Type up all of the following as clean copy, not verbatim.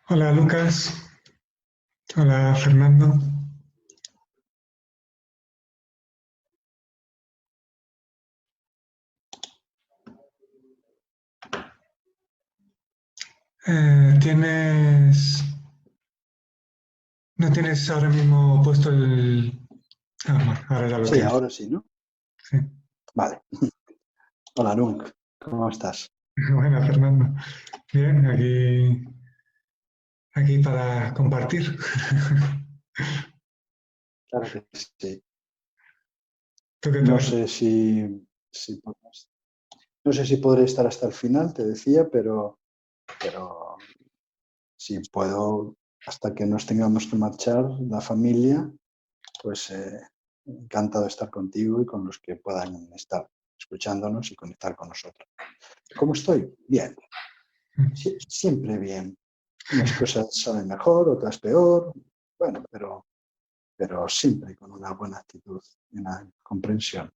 Hola Lucas, hola Fernando. ¿Tienes, no tienes ahora mismo puesto el... Ah, bueno, ahora ya lo Sí, tienes. ahora sí, ¿no? Sí. Vale. Hola, Nunk. ¿Cómo estás? Bueno, Fernando. Bien, aquí para compartir. Claro que sí. ¿Tú qué No tal? sé si podrás- no sé si podré estar hasta el final, te decía, pero si puedo, hasta que nos tengamos que marchar, la familia, pues encantado de estar contigo y con los que puedan estar escuchándonos y conectar con nosotros. ¿Cómo estoy? Bien. Siempre bien. Unas cosas salen mejor, otras peor. Bueno, pero siempre con una buena actitud y una comprensión,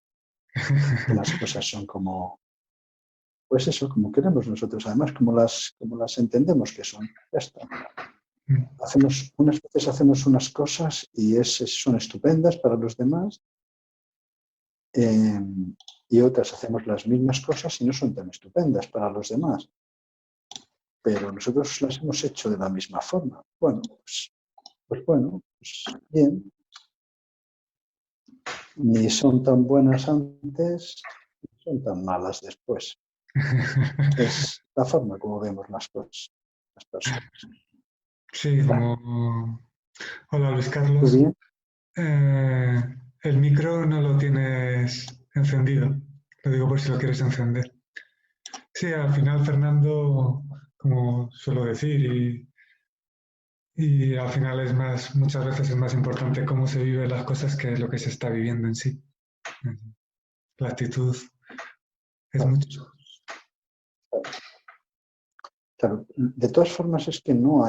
que las cosas son como, pues eso, como queremos nosotros, además como las entendemos que son. Ya está. Unas veces hacemos unas cosas y son estupendas para los demás, eh, y otras hacemos las mismas cosas y no son tan estupendas para los demás, pero nosotros las hemos hecho de la misma forma. Bueno, pues bien, ni son tan buenas antes, ni son tan malas después. Es la forma como vemos las cosas, las personas. Sí, como... Hola Luis ¿Tú Carlos. bien? Eh, el micro no lo tienes encendido. Lo digo por si lo quieres encender. Sí, al final Fernando, como suelo decir, y al final es más, muchas veces es más importante cómo se viven las cosas que lo que se está viviendo en sí. La actitud es Claro, mucho. claro. De todas formas es que no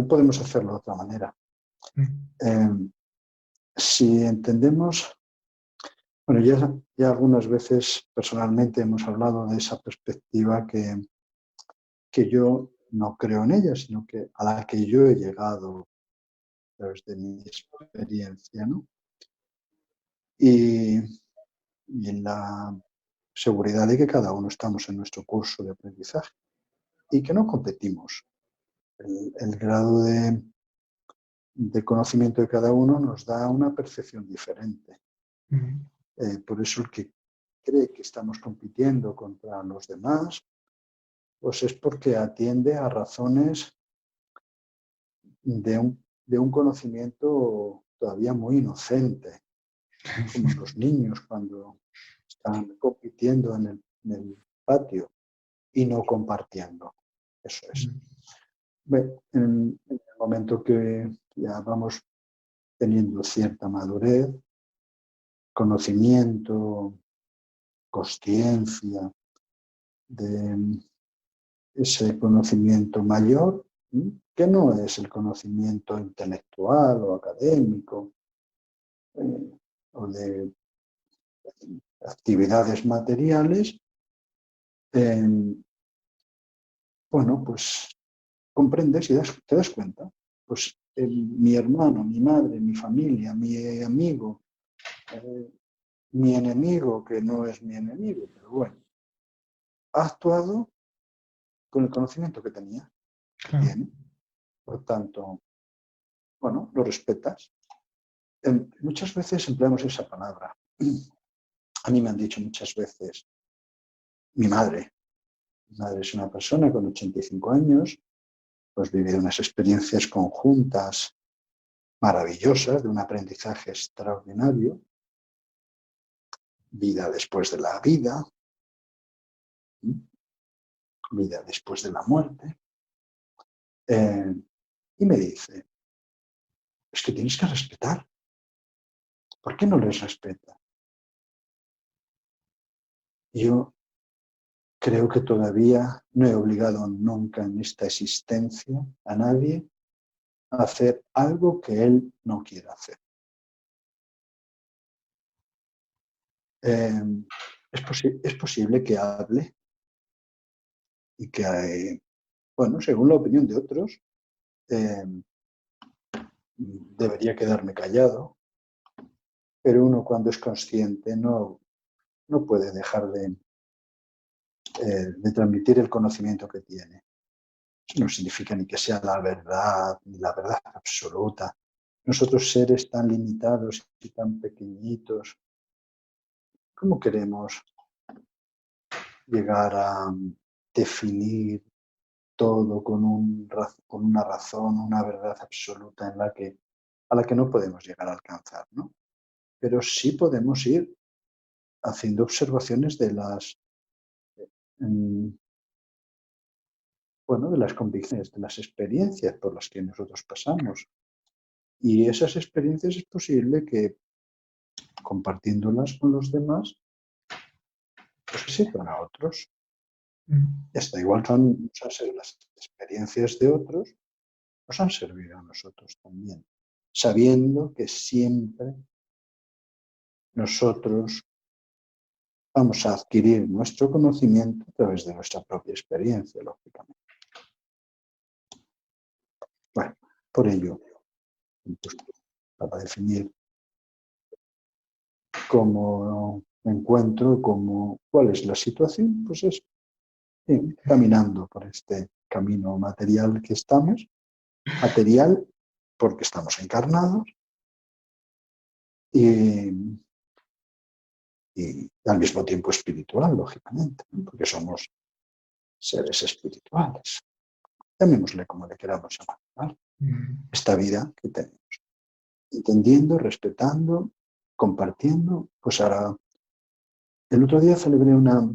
podemos hacerlo de otra manera. Eh, si entendemos, bueno, ya algunas veces personalmente hemos hablado de esa perspectiva que yo no creo en ella, sino que a la que yo he llegado desde mi experiencia, ¿no? Y, y en la seguridad de que cada uno estamos en nuestro curso de aprendizaje y que no competimos. El grado de conocimiento de cada uno nos da una percepción diferente. Por eso el que cree que estamos compitiendo contra los demás, pues es porque atiende a razones de un conocimiento todavía muy inocente, como los niños cuando están compitiendo en el patio y no compartiendo. Eso es. En el momento que ya vamos teniendo cierta madurez, conocimiento, consciencia de ese conocimiento mayor, que no es el conocimiento intelectual o académico, o de actividades materiales, eh, bueno, pues comprendes y te das cuenta. Pues mi hermano, mi madre, mi familia, mi amigo, eh, mi enemigo, que no es mi enemigo, pero bueno, ha actuado con el conocimiento que tenía. Claro. Bien, por tanto, bueno, lo respetas. Muchas veces empleamos esa palabra. A mí me han dicho muchas veces, mi madre es una persona con 85 años, pues vivido unas experiencias conjuntas maravillosas, de un aprendizaje extraordinario, vida después de la vida, vida después de la muerte, eh, y me dice, es que tienes que respetar, ¿por qué no les respeta? Yo creo que todavía no he obligado nunca en esta existencia a nadie a hacer algo que él no quiera hacer. Eh, es posible que hable y que bueno, según la opinión de otros, debería quedarme callado, pero uno cuando es consciente no puede dejar de transmitir el conocimiento que tiene. Eso no significa ni que sea la verdad, ni la verdad absoluta. Nosotros, seres tan limitados y tan pequeñitos, ¿cómo queremos llegar a definir todo con una razón, una verdad absoluta a la que no podemos llegar a alcanzar, ¿no? Pero sí podemos ir haciendo observaciones de las convicciones, de las experiencias por las que nosotros pasamos. Y esas experiencias es posible que, compartiéndolas con los demás, pues sirvan a otros. Y hasta igual las experiencias de otros nos han servido a nosotros también, sabiendo que siempre nosotros vamos a adquirir nuestro conocimiento a través de nuestra propia experiencia, lógicamente. Bueno, por ello, para definir cómo me encuentro, cuál es la situación, pues es caminando por este camino material que estamos, material porque estamos encarnados y al mismo tiempo espiritual, lógicamente, ¿no? Porque somos seres espirituales. Llamémosle como le queramos llamar, ¿vale? Esta vida que tenemos. Entendiendo, respetando, compartiendo. Pues ahora, el otro día celebré una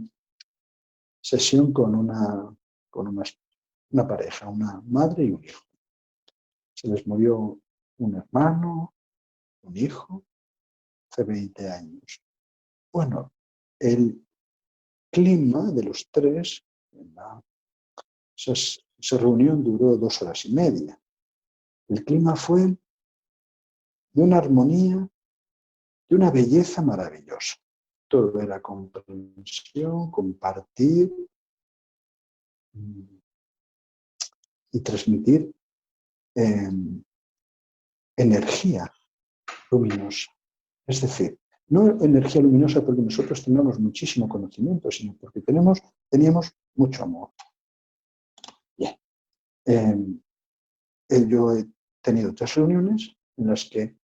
sesión con una pareja, una madre y un hijo. Se les murió un hermano, un hijo, hace 20 años. Bueno, el clima de los tres, esa reunión duró 2 horas y media. El clima fue de una armonía, de una belleza maravillosa. Todo era comprensión, compartir y transmitir energía luminosa. Es decir, no energía luminosa porque nosotros tengamos muchísimo conocimiento, sino porque teníamos mucho amor. Bien. Yo he tenido 3 reuniones en las que,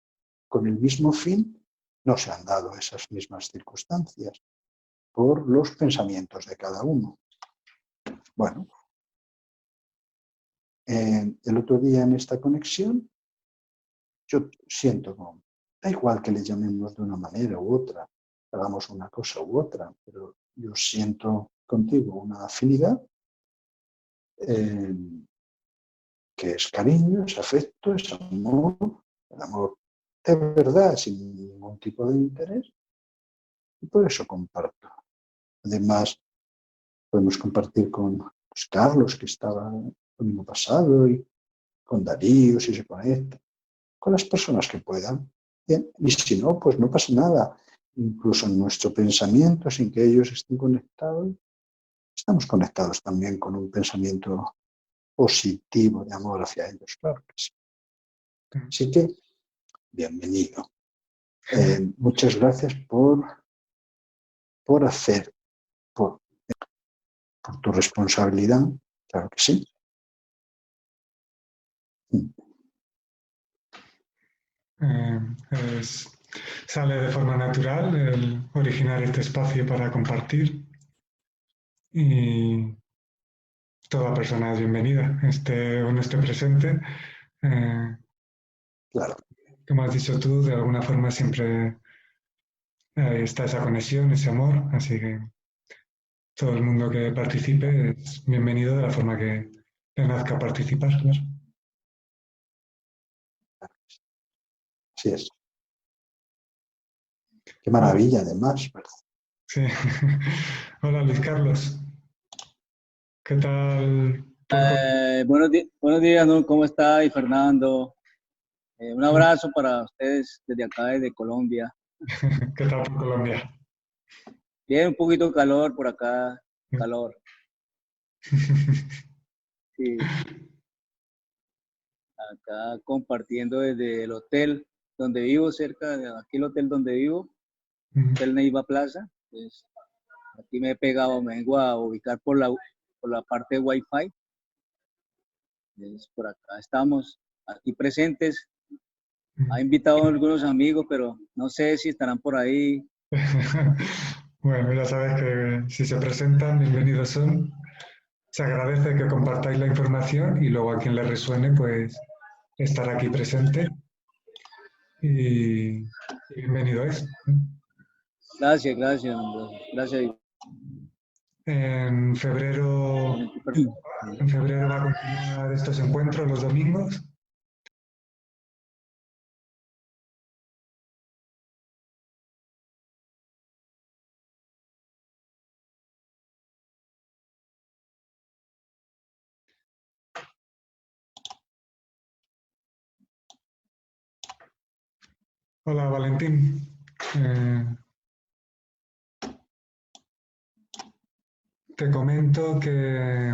con el mismo fin, no se han dado esas mismas circunstancias por los pensamientos de cada uno. Bueno, el otro día en esta conexión, yo siento como, da igual que le llamemos de una manera u otra, hagamos una cosa u otra, pero yo siento contigo una afinidad que es cariño, es afecto, es amor, el amor de verdad, sin ningún tipo de interés, y por eso comparto. Además, podemos compartir con Carlos, que estaba el domingo pasado, y con Darío, si se conecta, con las personas que puedan. Bien. Y si no, pues no pasa nada. Incluso en nuestro pensamiento, sin que ellos estén conectados, estamos conectados también con un pensamiento positivo de amor hacia ellos, claro que sí. Así que, bienvenido. Muchas gracias por hacer, por tu responsabilidad, claro que sí. Sale de forma natural el originar este espacio para compartir y toda persona es bienvenida, esté o no esté presente. Claro. Como has dicho tú, de alguna forma siempre está esa conexión, ese amor, así que todo el mundo que participe es bienvenido de la forma que le nazca participar, claro. Así es. Qué maravilla, además, ¿verdad? Sí. Hola, Luis Carlos. ¿Qué tal? Buenos días, ¿no? ¿Cómo está? Y Fernando. Un abrazo para ustedes desde acá, desde Colombia. ¿Qué tal por Colombia? Bien, un poquito de calor por acá, calor. Sí, acá compartiendo desde el hotel donde vivo, cerca de aquí el hotel donde vivo, Hotel Neiva Plaza. Pues, aquí me he pegado, me vengo a ubicar por la parte de Wi-Fi. Pues, por acá estamos, aquí presentes. Ha invitado a algunos amigos, pero no sé si estarán por ahí. Bueno, ya sabes que si se presentan, bienvenidos son. Se agradece que compartáis la información y luego a quien le resuene, pues estar aquí presente y bienvenido es. Gracias, gracias, Ambrosio. Gracias. En febrero, en febrero va a continuar estos encuentros los domingos. Hola, Valentín. Te comento que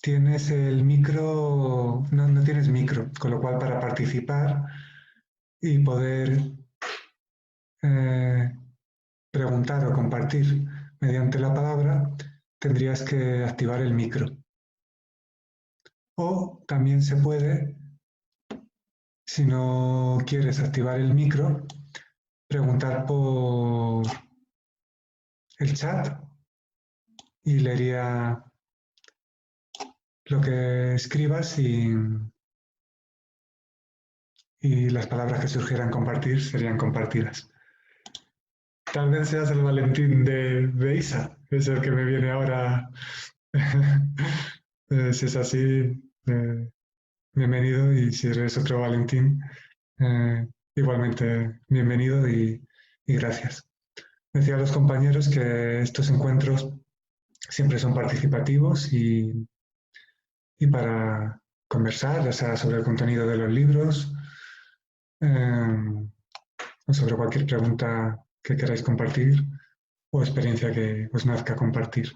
tienes el micro, no tienes micro, con lo cual para participar y poder eh, preguntar o compartir mediante la palabra, tendrías que activar el micro. O también se puede, si no quieres activar el micro, preguntar por el chat y leería lo que escribas y las palabras que surgieran compartir serían compartidas. Tal vez seas el Valentín de Isa, es el que me viene ahora. Si es así, bienvenido, y si eres otro Valentín, igualmente bienvenido y gracias. Decía a los compañeros que estos encuentros siempre son participativos y para conversar, ya sea sobre el contenido de los libros o sobre cualquier pregunta que queráis compartir o experiencia que os nazca compartir.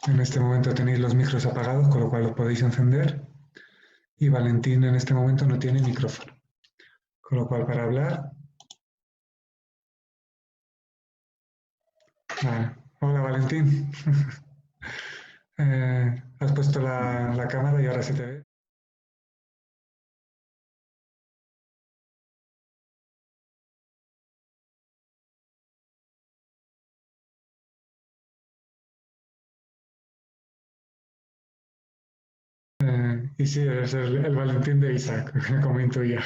En este momento tenéis los micros apagados, con lo cual los podéis encender. Y Valentín en este momento no tiene micrófono. Con lo cual para hablar... Hola Valentín. Has puesto la cámara y ahora se te ve. Y sí, eres el Valentín de Isaac, como intuía.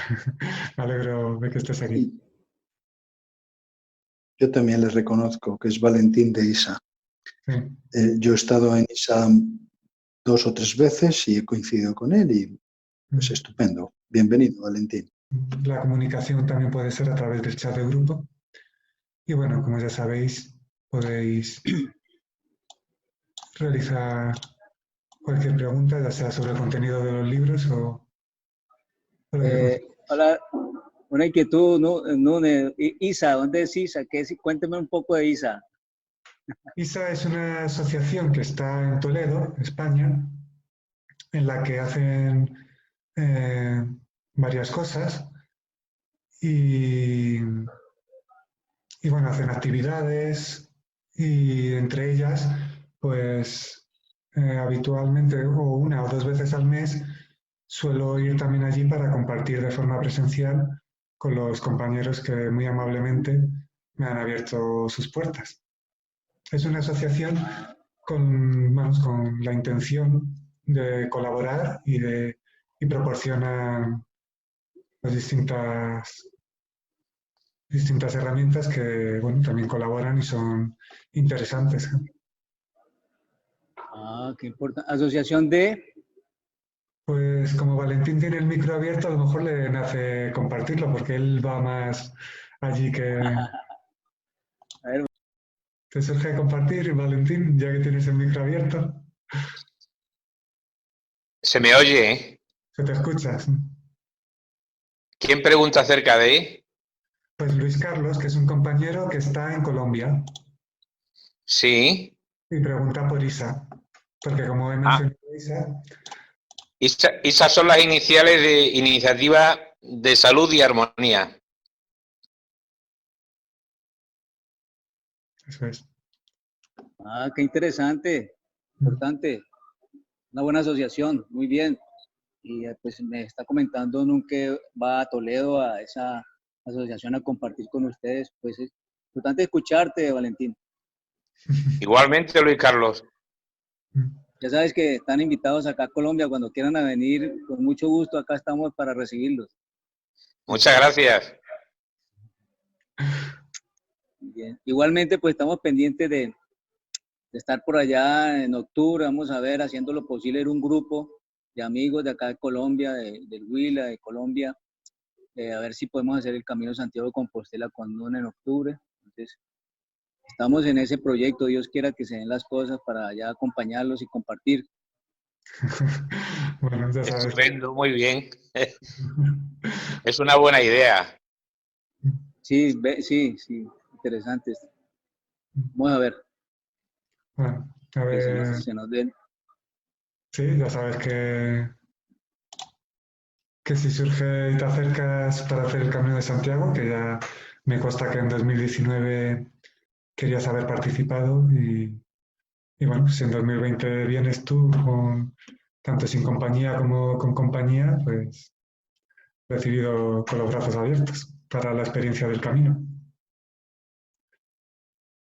Me alegro de que estés aquí. Yo también le reconozco que es Valentín de ISA. Sí. Yo he estado en ISA 2 o 3 veces y he coincidido con él y pues estupendo. Bienvenido, Valentín. La comunicación también puede ser a través del chat de grupo. Y bueno, como ya sabéis, podéis realizar cualquier pregunta, ya sea sobre el contenido de los libros o... Hola, una inquietud, Isa, ¿dónde es Isa? Cuénteme un poco de Isa. ISA es una asociación que está en Toledo, España, en la que hacen varias cosas y bueno, hacen actividades y entre ellas, pues habitualmente o una o dos veces al mes suelo ir también allí para compartir de forma presencial con los compañeros que muy amablemente me han abierto sus puertas. Es una asociación con la intención de colaborar y proporciona las distintas herramientas que bueno, también colaboran y son interesantes. Qué importante. Asociación de... Pues como Valentín tiene el micro abierto, a lo mejor le nace compartirlo, porque él va más allí que... A ver. ¿Te surge compartir, Valentín, ya que tienes el micro abierto? Se me oye, ¿eh? ¿Se te escucha? ¿Quién pregunta acerca de? Pues Luis Carlos, que es un compañero que está en Colombia, Sí. y pregunta por Isa, porque como he Ah, mencionado a Isa, esas son las iniciales de Iniciativa de Salud y Armonía. eso es. Ah, qué interesante, importante. Una buena asociación, muy bien. Y pues me está comentando nunca va a Toledo a esa asociación a compartir con ustedes. Pues es importante escucharte, Valentín. Igualmente, Luis Carlos. Ya sabes que están invitados acá a Colombia cuando quieran venir, con mucho gusto, acá estamos para recibirlos. Muchas gracias. Bien. Igualmente, pues estamos pendientes de estar por allá en octubre, vamos a ver, haciendo lo posible, en un grupo de amigos de acá de Colombia, del Huila, de Colombia, a ver si podemos hacer el Camino de Santiago de Compostela con uno en octubre. Entonces, estamos en ese proyecto, Dios quiera que se den las cosas para allá acompañarlos y compartir. Bueno, ya sabes. Estupendo, muy bien. Es una buena idea. Sí, sí, interesante. Vamos a ver. Bueno, a Que ver, se nos den. sí, ya sabes que si surge y te acercas para hacer el Camino de Santiago, que ya me consta que en 2019 querías haber participado y bueno, si en 2020 vienes tú tanto sin compañía como con compañía, pues recibido con los brazos abiertos para la experiencia del camino.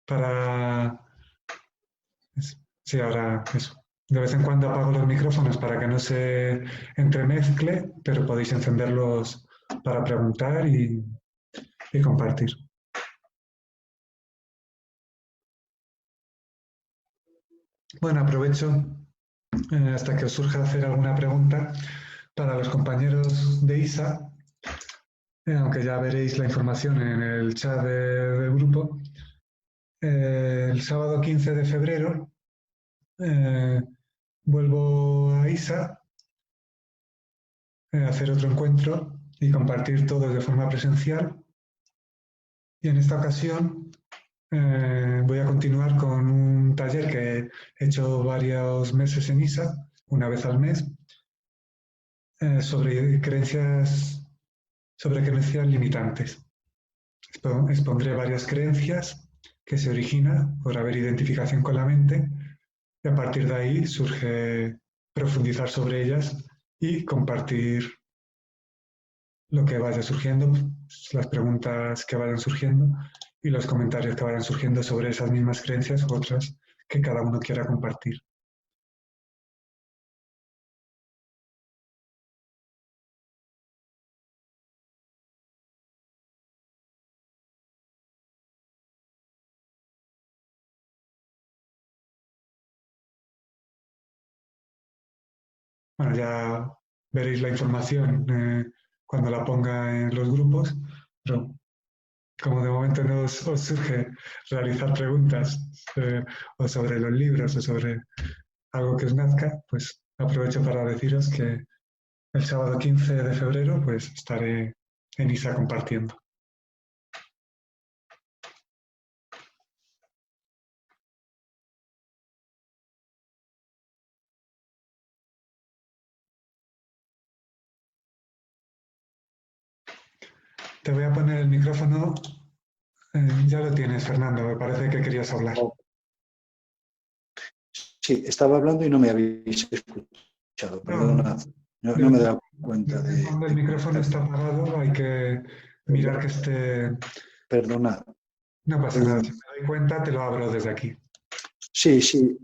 Para... Sí, ahora eso. De vez en cuando apago los micrófonos para que no se entremezcle, pero podéis encenderlos para preguntar y compartir. Bueno, aprovecho hasta que os surja hacer alguna pregunta para los compañeros de ISA, aunque ya veréis la información en el chat del grupo. El sábado 15 de febrero vuelvo a ISA a hacer otro encuentro y compartir todos de forma presencial. Y en esta ocasión voy a continuar con un taller que he hecho varios meses en ISA, una vez al mes, sobre creencias limitantes. Expondré varias creencias que se originan por haber identificación con la mente y a partir de ahí surge profundizar sobre ellas y compartir lo que vaya surgiendo, las preguntas que vayan surgiendo y los comentarios que vayan surgiendo sobre esas mismas creencias u otras que cada uno quiera compartir. Bueno, ya veréis la información cuando la ponga en los grupos, pero como de momento no os surge realizar preguntas o sobre los libros o sobre algo que os nazca, pues aprovecho para deciros que el sábado 15 de febrero pues estaré en ISA compartiendo. Te voy a poner el micrófono. Ya lo tienes, Fernando. Me parece que querías hablar. Sí, estaba hablando y no me habéis escuchado. Perdona, no me he dado cuenta de... Cuando el micrófono está apagado hay que mirar que esté... Perdona. No pasa nada. Si me doy cuenta, te lo abro desde aquí. Sí, sí.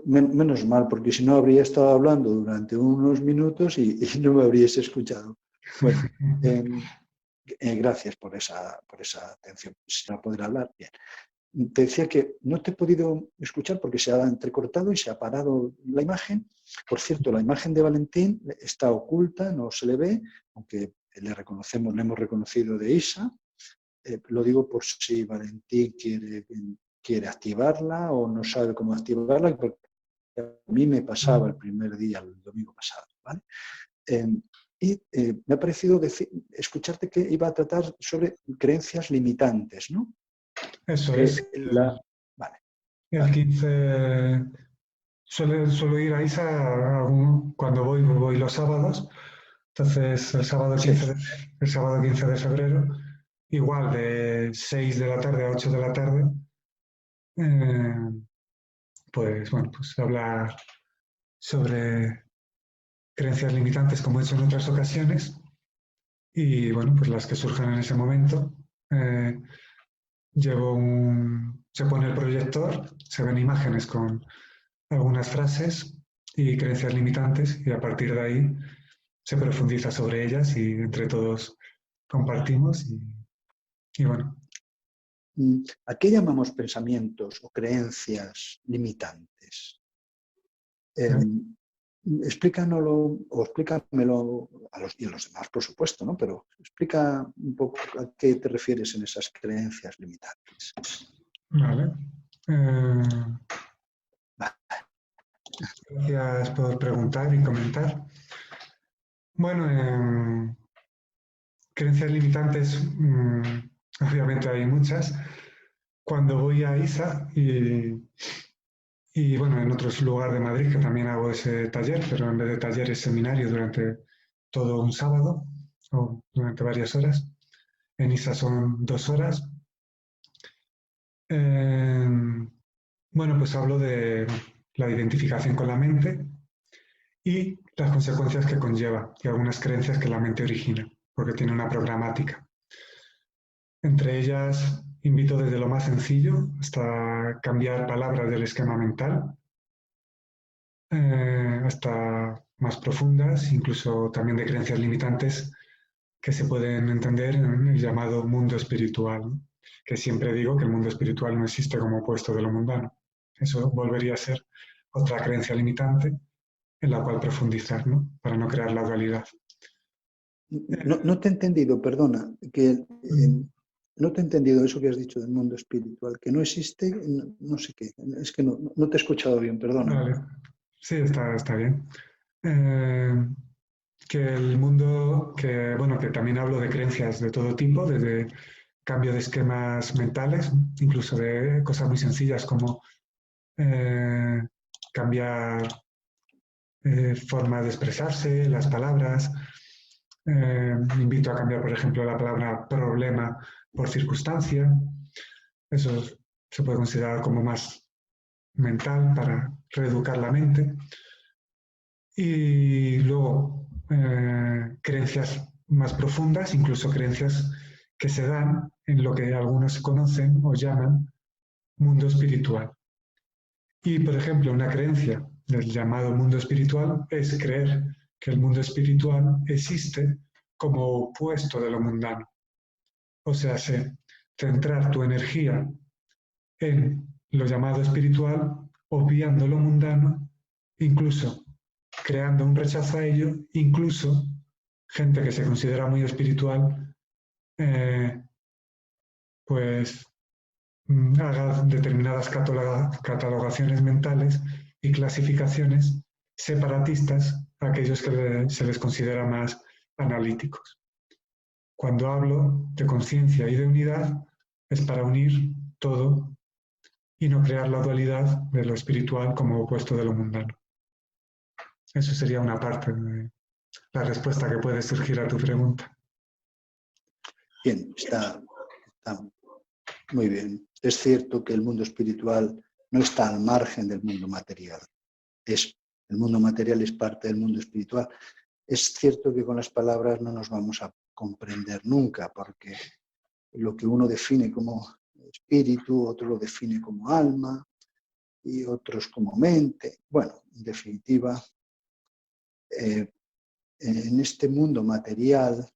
Menos mal, porque si no habría estado hablando durante unos minutos y no me habríais escuchado. Bueno, gracias por esa atención. Si no poder hablar, bien. Te decía que no te he podido escuchar porque se ha entrecortado y se ha parado la imagen. Por cierto, la imagen de Valentín está oculta, no se le ve, aunque le hemos reconocido de ISA. Lo digo por si Valentín quiere activarla o no sabe cómo activarla, A mí me pasaba el primer día, el domingo pasado, ¿vale? Me ha parecido escucharte que iba a tratar sobre creencias limitantes, ¿no? Eso Que es. vale, El vale. 15 suelo ir a Isa cuando voy los sábados. Entonces, Sí. el sábado 15 de febrero, igual de 6 de la tarde a 8 de la tarde, pues bueno, pues hablar sobre creencias limitantes como he hecho en otras ocasiones y bueno, pues las que surjan en ese momento. Eh, se pone el proyector, se ven imágenes con algunas frases y creencias limitantes y a partir de ahí se profundiza sobre ellas y entre todos compartimos y bueno. ¿A qué llamamos pensamientos o creencias limitantes? Explícanoslo o explícamelo y a los demás, por supuesto, ¿no? Pero explica un poco a qué te refieres en esas creencias limitantes. Vale. Gracias por preguntar y comentar. Bueno, creencias limitantes, obviamente hay muchas. Cuando voy a ISA y bueno, en otros lugares de Madrid que también hago ese taller, pero en vez de taller es seminario durante todo un sábado o durante varias horas. En ISA son 2 horas. Bueno, pues hablo de la identificación con la mente y las consecuencias que conlleva y algunas creencias que la mente origina, porque tiene una programática. Entre ellas, invito desde lo más sencillo hasta cambiar palabras del esquema mental, hasta más profundas, incluso también de creencias limitantes que se pueden entender en el llamado mundo espiritual, ¿no? Que siempre digo que el mundo espiritual no existe como opuesto de lo mundano. Eso volvería a ser otra creencia limitante en la cual profundizar, ¿no? Para no crear la dualidad. No te he entendido, perdona, no te he entendido eso que has dicho del mundo espiritual, que no existe, no sé qué, es que no te he escuchado bien, perdona. Vale, sí, está bien. Que el mundo, bueno, que también hablo de creencias de todo tipo, desde cambio de esquemas mentales, incluso de cosas muy sencillas como cambiar forma de expresarse, las palabras. Invito a cambiar, por ejemplo, la palabra problema por circunstancia. Eso se puede considerar como más mental para reeducar la mente. Y luego creencias más profundas, incluso creencias que se dan en lo que algunos conocen o llaman mundo espiritual. Y, por ejemplo, una creencia del llamado mundo espiritual es creer que el mundo espiritual existe como opuesto de lo mundano. O sea, centrar tu energía en lo llamado espiritual, obviando lo mundano, incluso creando un rechazo a ello, incluso gente que se considera muy espiritual, pues haga determinadas catalogaciones mentales y clasificaciones separatistas a aquellos que se les considera más analíticos. Cuando hablo de conciencia y de unidad, es para unir todo y no crear la dualidad de lo espiritual como opuesto de lo mundano. Eso sería una parte de la respuesta que puede surgir a tu pregunta. Bien, está muy bien. Es cierto que el mundo espiritual no está al margen del mundo material. El mundo material es parte del mundo espiritual. Es cierto que con las palabras no nos vamos a comprender nunca, porque lo que uno define como espíritu, otro lo define como alma y otros como mente. Bueno, en definitiva, en este mundo material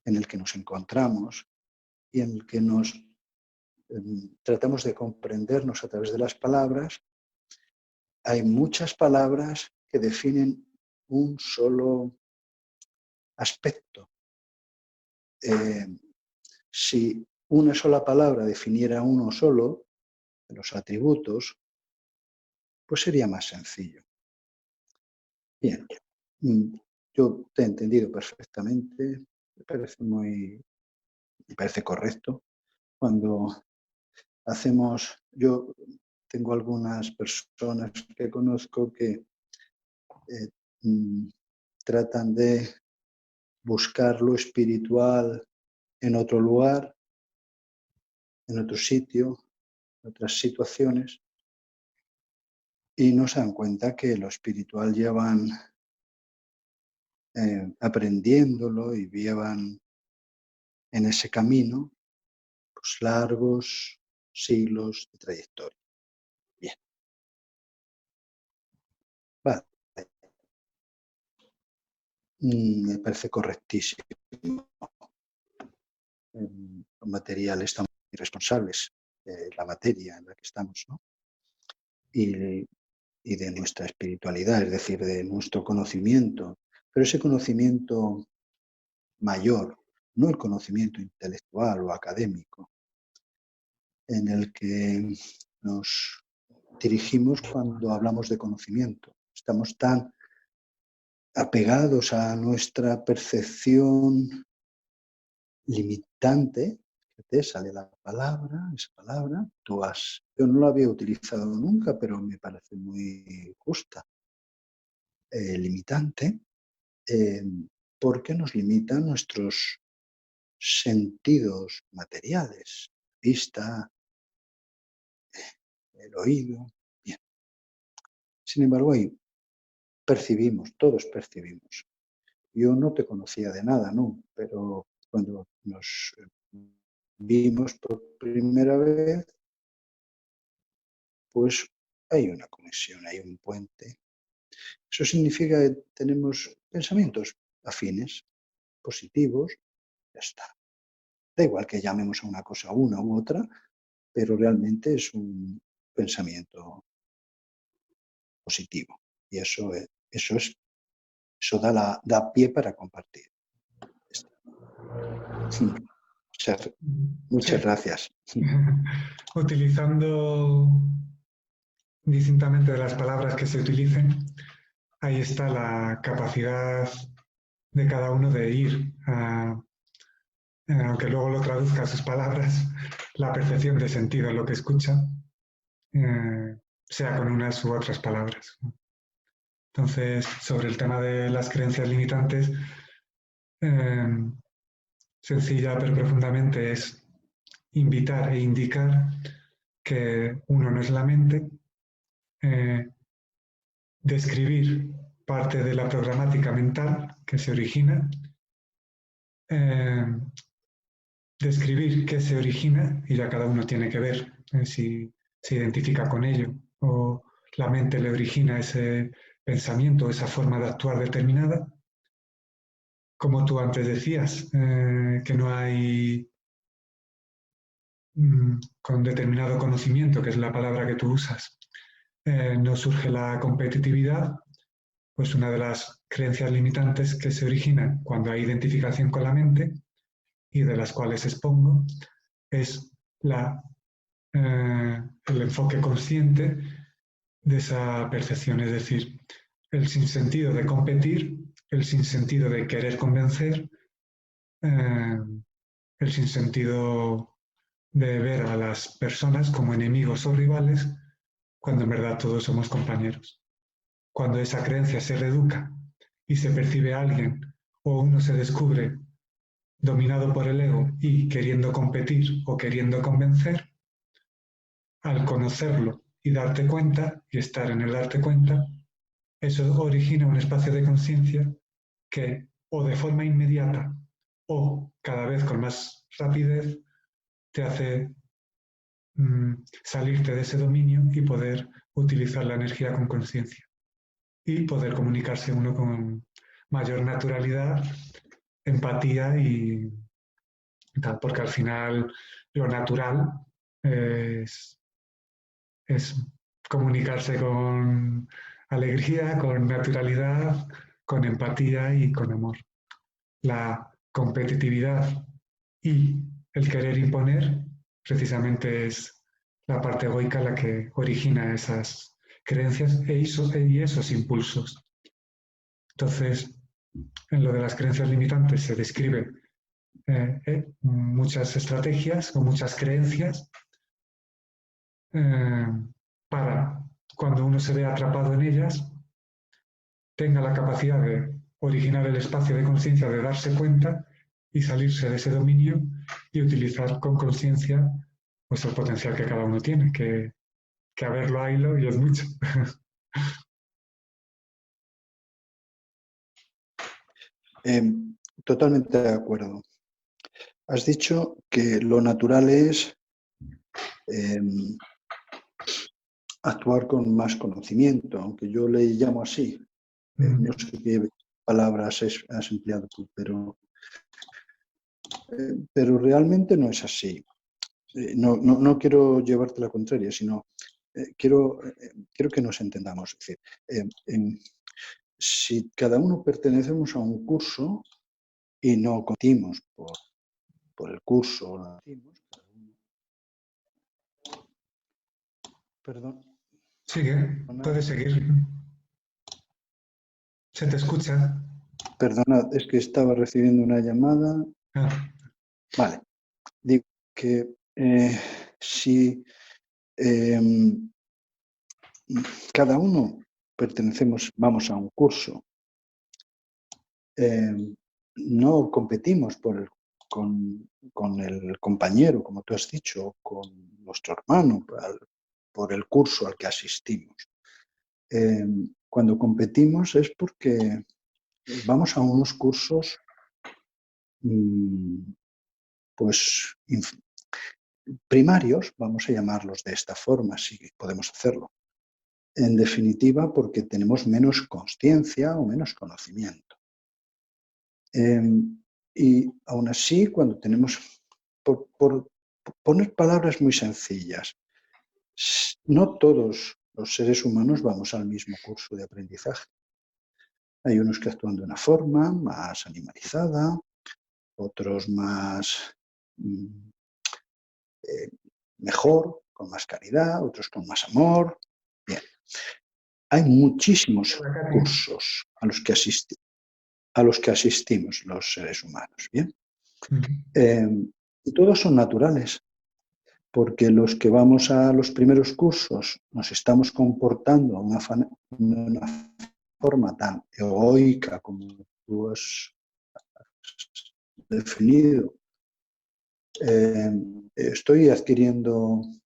en el que nos encontramos y en el que nos tratamos de comprendernos a través de las palabras, hay muchas palabras que definen un solo aspecto. Si una sola palabra definiera uno solo de los atributos, pues sería más sencillo. Bien, yo te he entendido perfectamente, me parece correcto. Cuando yo tengo algunas personas que conozco que tratan de buscar lo espiritual en otro lugar, en otro sitio, en otras situaciones, y no se dan cuenta que lo espiritual llevan aprendiéndolo y llevan en ese camino pues, largos siglos de trayectoria. Bien. Vale. Me parece correctísimo. Los materiales estamos responsables de la materia en la que estamos, ¿no? Y de nuestra espiritualidad, es decir, de nuestro conocimiento. Pero ese conocimiento mayor, no el conocimiento intelectual o académico, en el que nos dirigimos cuando hablamos de conocimiento. Estamos tan apegados a nuestra percepción limitante, que te sale esa palabra, yo no la había utilizado nunca, pero me parece muy justa, limitante, porque nos limitan nuestros sentidos materiales, vista, el oído. Bien. Sin embargo, ahí todos percibimos. Yo no te conocía de nada, ¿no? Pero cuando nos vimos por primera vez, pues hay una conexión, hay un puente. Eso significa que tenemos pensamientos afines, positivos, ya está. Da igual que llamemos a una cosa una u otra, pero realmente es un pensamiento positivo. Y eso da pie para compartir. Muchas gracias. Utilizando distintamente de las palabras que se utilicen, ahí está la capacidad de cada uno de ir aunque luego lo traduzca a sus palabras, la percepción de sentido en lo que escucha, sea con unas u otras palabras. Entonces, sobre el tema de las creencias limitantes, sencilla pero profundamente es invitar e indicar que uno no es la mente, describir parte de la programática mental que se origina, describir qué se origina, y ya cada uno tiene que ver si se identifica con ello o la mente le origina ese pensamiento, esa forma de actuar determinada. Como tú antes decías, que no hay con determinado conocimiento, que es la palabra que tú usas, no surge la competitividad, pues una de las creencias limitantes que se originan cuando hay identificación con la mente y de las cuales expongo es el enfoque consciente de esa percepción, es decir, el sinsentido de competir, el sinsentido de querer convencer, el sinsentido de ver a las personas como enemigos o rivales, cuando en verdad todos somos compañeros. Cuando esa creencia se reeduca y se percibe a alguien o uno se descubre dominado por el ego y queriendo competir o queriendo convencer, al conocerlo y darte cuenta y estar en el darte cuenta, eso origina un espacio de conciencia que o de forma inmediata o cada vez con más rapidez te hace salirte de ese dominio y poder utilizar la energía con conciencia y poder comunicarse uno con mayor naturalidad, empatía y tal, porque al final lo natural es comunicarse con alegría, con naturalidad, con empatía y con amor. La competitividad y el querer imponer precisamente es la parte egoica la que origina creencias y esos impulsos. Entonces, en lo de las creencias limitantes se describe muchas estrategias o muchas creencias para, cuando uno se ve atrapado en ellas, tenga la capacidad de originar el espacio de conciencia, de darse cuenta y salirse de ese dominio y utilizar con conciencia pues, el potencial que cada uno tiene, que a verlo haylo y es mucho. Totalmente de acuerdo. Has dicho que lo natural es actuar con más conocimiento, aunque yo le llamo así. No sé qué palabras has empleado tú, pero realmente no es así. No quiero llevarte la contraria, sino quiero que nos entendamos. Es decir, si cada uno pertenecemos a un curso y no competimos por el curso, perdón. Sigue, puedes seguir. Se te escucha. Perdona, es que estaba recibiendo una llamada. Vale. Digo que si cada uno vamos a un curso, no competimos con el compañero, como tú has dicho, con nuestro hermano, por el curso al que asistimos. Cuando competimos es porque vamos a unos cursos pues primarios, vamos a llamarlos de esta forma, si podemos hacerlo. En definitiva, porque tenemos menos consciencia o menos conocimiento. Y aún así, cuando tenemos, por poner palabras muy sencillas, no todos los seres humanos vamos al mismo curso de aprendizaje. Hay unos que actúan de una forma más animalizada, otros más mejor, con más caridad, otros con más amor. Bien. Hay muchísimos cursos a los que asistimos los seres humanos. Bien. Y todos son naturales, porque los que vamos a los primeros cursos nos estamos comportando de una forma tan egoica como tú has definido. Estoy adquiriendo un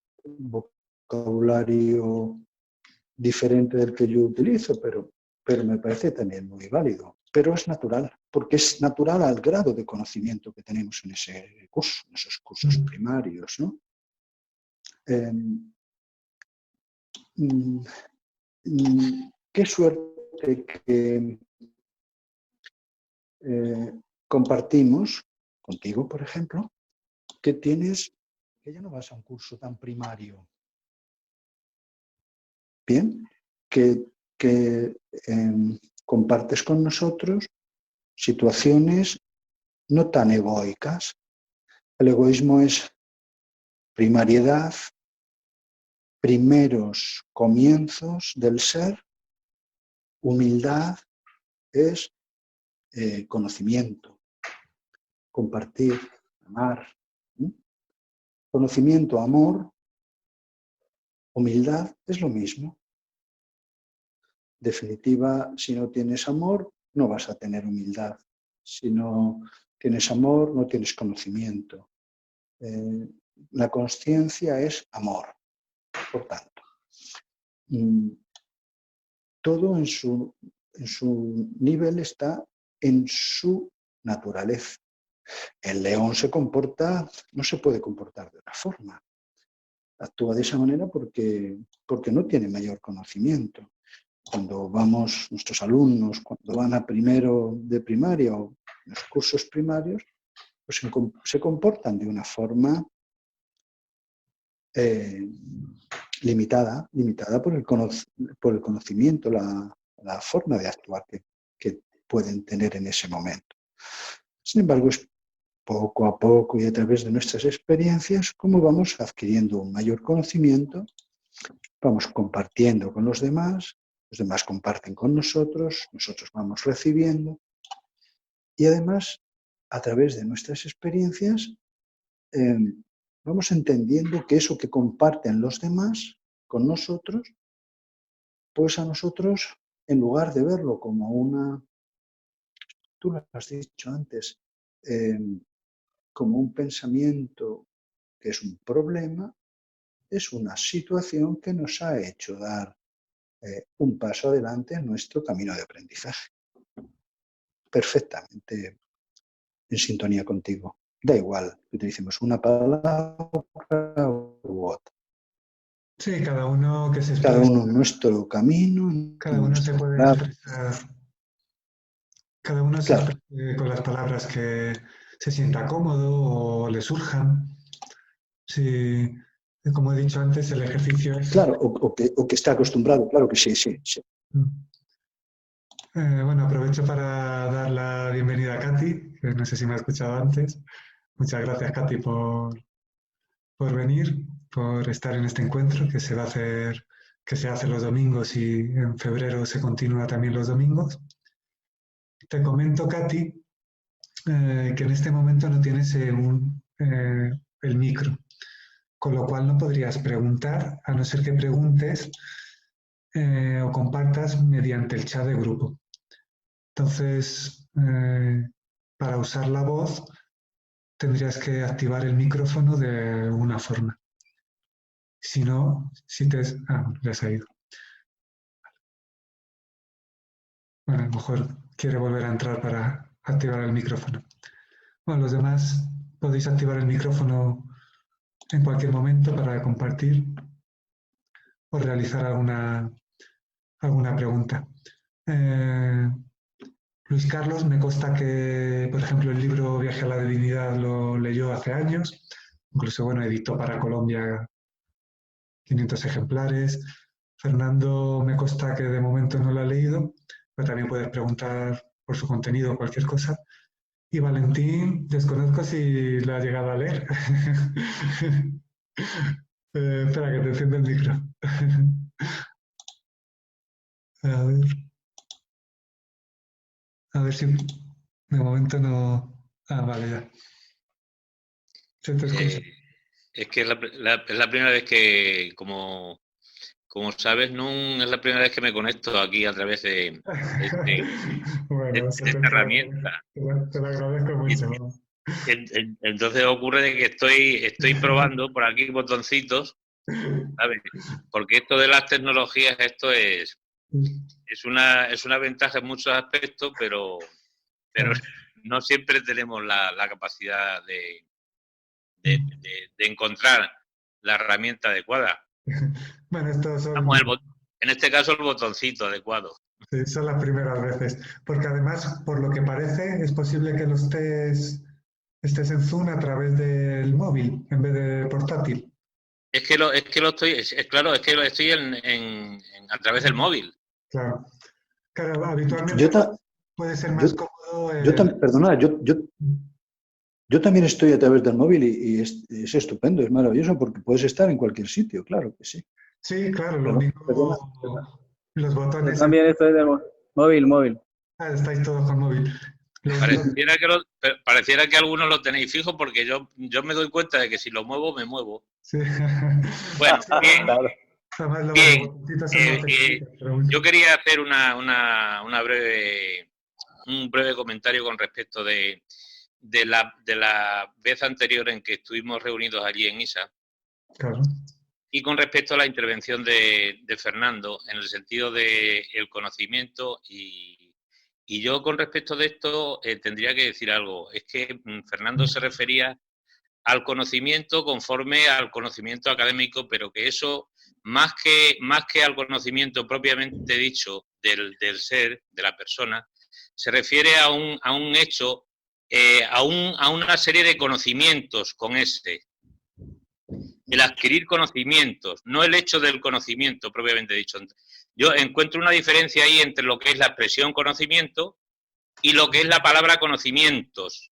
vocabulario diferente del que yo utilizo, pero me parece también muy válido. Pero es natural, porque es natural al grado de conocimiento que tenemos en ese curso, en esos cursos primarios, ¿no? Qué suerte que compartimos contigo, por ejemplo, que ya no vas a un curso tan primario. Bien, que compartes con nosotros situaciones no tan egoicas. El egoísmo es primariedad, primeros comienzos del ser. Humildad es conocimiento, compartir, amar. Conocimiento, amor, humildad es lo mismo. En definitiva, si no tienes amor, no vas a tener humildad. Si no tienes amor, no tienes conocimiento. La consciencia es amor. Por tanto, todo en su nivel está en su naturaleza. El león no se puede comportar de otra forma. Actúa de esa manera porque no tiene mayor conocimiento. Cuando nuestros alumnos, cuando van a primero de primaria o los cursos primarios, pues se comportan de una forma limitada por el conocimiento, la forma de actuar que pueden tener en ese momento. Sin embargo, es poco a poco y a través de nuestras experiencias como vamos adquiriendo un mayor conocimiento vamos compartiendo con los demás comparten con nosotros vamos recibiendo y además a través de nuestras experiencias vamos entendiendo que eso que comparten los demás con nosotros, pues a nosotros, en lugar de verlo como tú lo has dicho antes, como un pensamiento que es un problema, es una situación que nos ha hecho dar un paso adelante en nuestro camino de aprendizaje. Perfectamente en sintonía contigo. Da igual que utilicemos una palabra u otra. Sí, cada uno que se expresa. Cada uno en nuestro camino. Cada uno se puede expresar. Cada uno se expresa con las palabras que se sienta cómodo o le surjan. Sí, como he dicho antes, el ejercicio es... Claro, o que está acostumbrado, claro que sí. Bueno, aprovecho para dar la bienvenida a Katy, que no sé si me ha escuchado antes. Muchas gracias, Katy, por venir, por estar en este encuentro que se hace los domingos y en febrero se continúa también los domingos. Te comento, Katy, que en este momento no tienes el micro, con lo cual no podrías preguntar, a no ser que preguntes o compartas mediante el chat de grupo. Entonces, para usar la voz, tendrías que activar el micrófono de una forma. Si no, ya se ha ido. Bueno, a lo mejor quiere volver a entrar para activar el micrófono. Bueno, los demás podéis activar el micrófono en cualquier momento para compartir o realizar alguna pregunta. Luis Carlos, me consta que, por ejemplo, el libro Viaje a la Divinidad lo leyó hace años, incluso, bueno, editó para Colombia 500 ejemplares. Fernando, me consta que de momento no lo ha leído, pero también puedes preguntar por su contenido o cualquier cosa. Y Valentín, desconozco si lo ha llegado a leer. Espera, que te enciende el micro. A ver si de momento no... vale, ya. ¿Se te escucha? Es que es la primera vez que, como sabes, no es la primera vez que me conecto aquí a través de esta herramienta. Te lo agradezco mucho. Entonces ocurre de que estoy probando por aquí botoncitos, ¿sabes? Porque esto de las tecnologías, esto es una ventaja en muchos aspectos, pero no siempre tenemos la capacidad de encontrar la herramienta adecuada. Bueno, estos son... en este caso el botoncito adecuado. Sí, son las primeras veces, porque además, por lo que parece, es posible que lo estés en Zoom a través del móvil en vez de portátil. Es que lo estoy, claro, es que lo estoy a través del móvil. Claro, habitualmente puede ser más cómodo. Perdona, yo también estoy a través del móvil y es estupendo, es maravilloso porque puedes estar en cualquier sitio, claro que sí. Sí, claro, lo único, los botones... Yo también estoy de móvil. Estáis todos con móvil. Pareciera que algunos lo tenéis fijo porque yo me doy cuenta de que si lo muevo, me muevo. Sí. Bueno, bien. Claro. Yo quería hacer un breve comentario con respecto de la vez anterior en que estuvimos reunidos allí en ISA. Claro. Y con respecto a la intervención de Fernando, en el sentido del conocimiento y yo con respecto de esto tendría que decir algo. Es que Fernando se refería al conocimiento conforme al conocimiento académico, pero que eso, más que al conocimiento propiamente dicho del ser, de la persona, se refiere a un hecho, a una serie de conocimientos con ese. El adquirir conocimientos, no el hecho del conocimiento propiamente dicho. Yo encuentro una diferencia ahí entre lo que es la expresión conocimiento y lo que es la palabra conocimientos.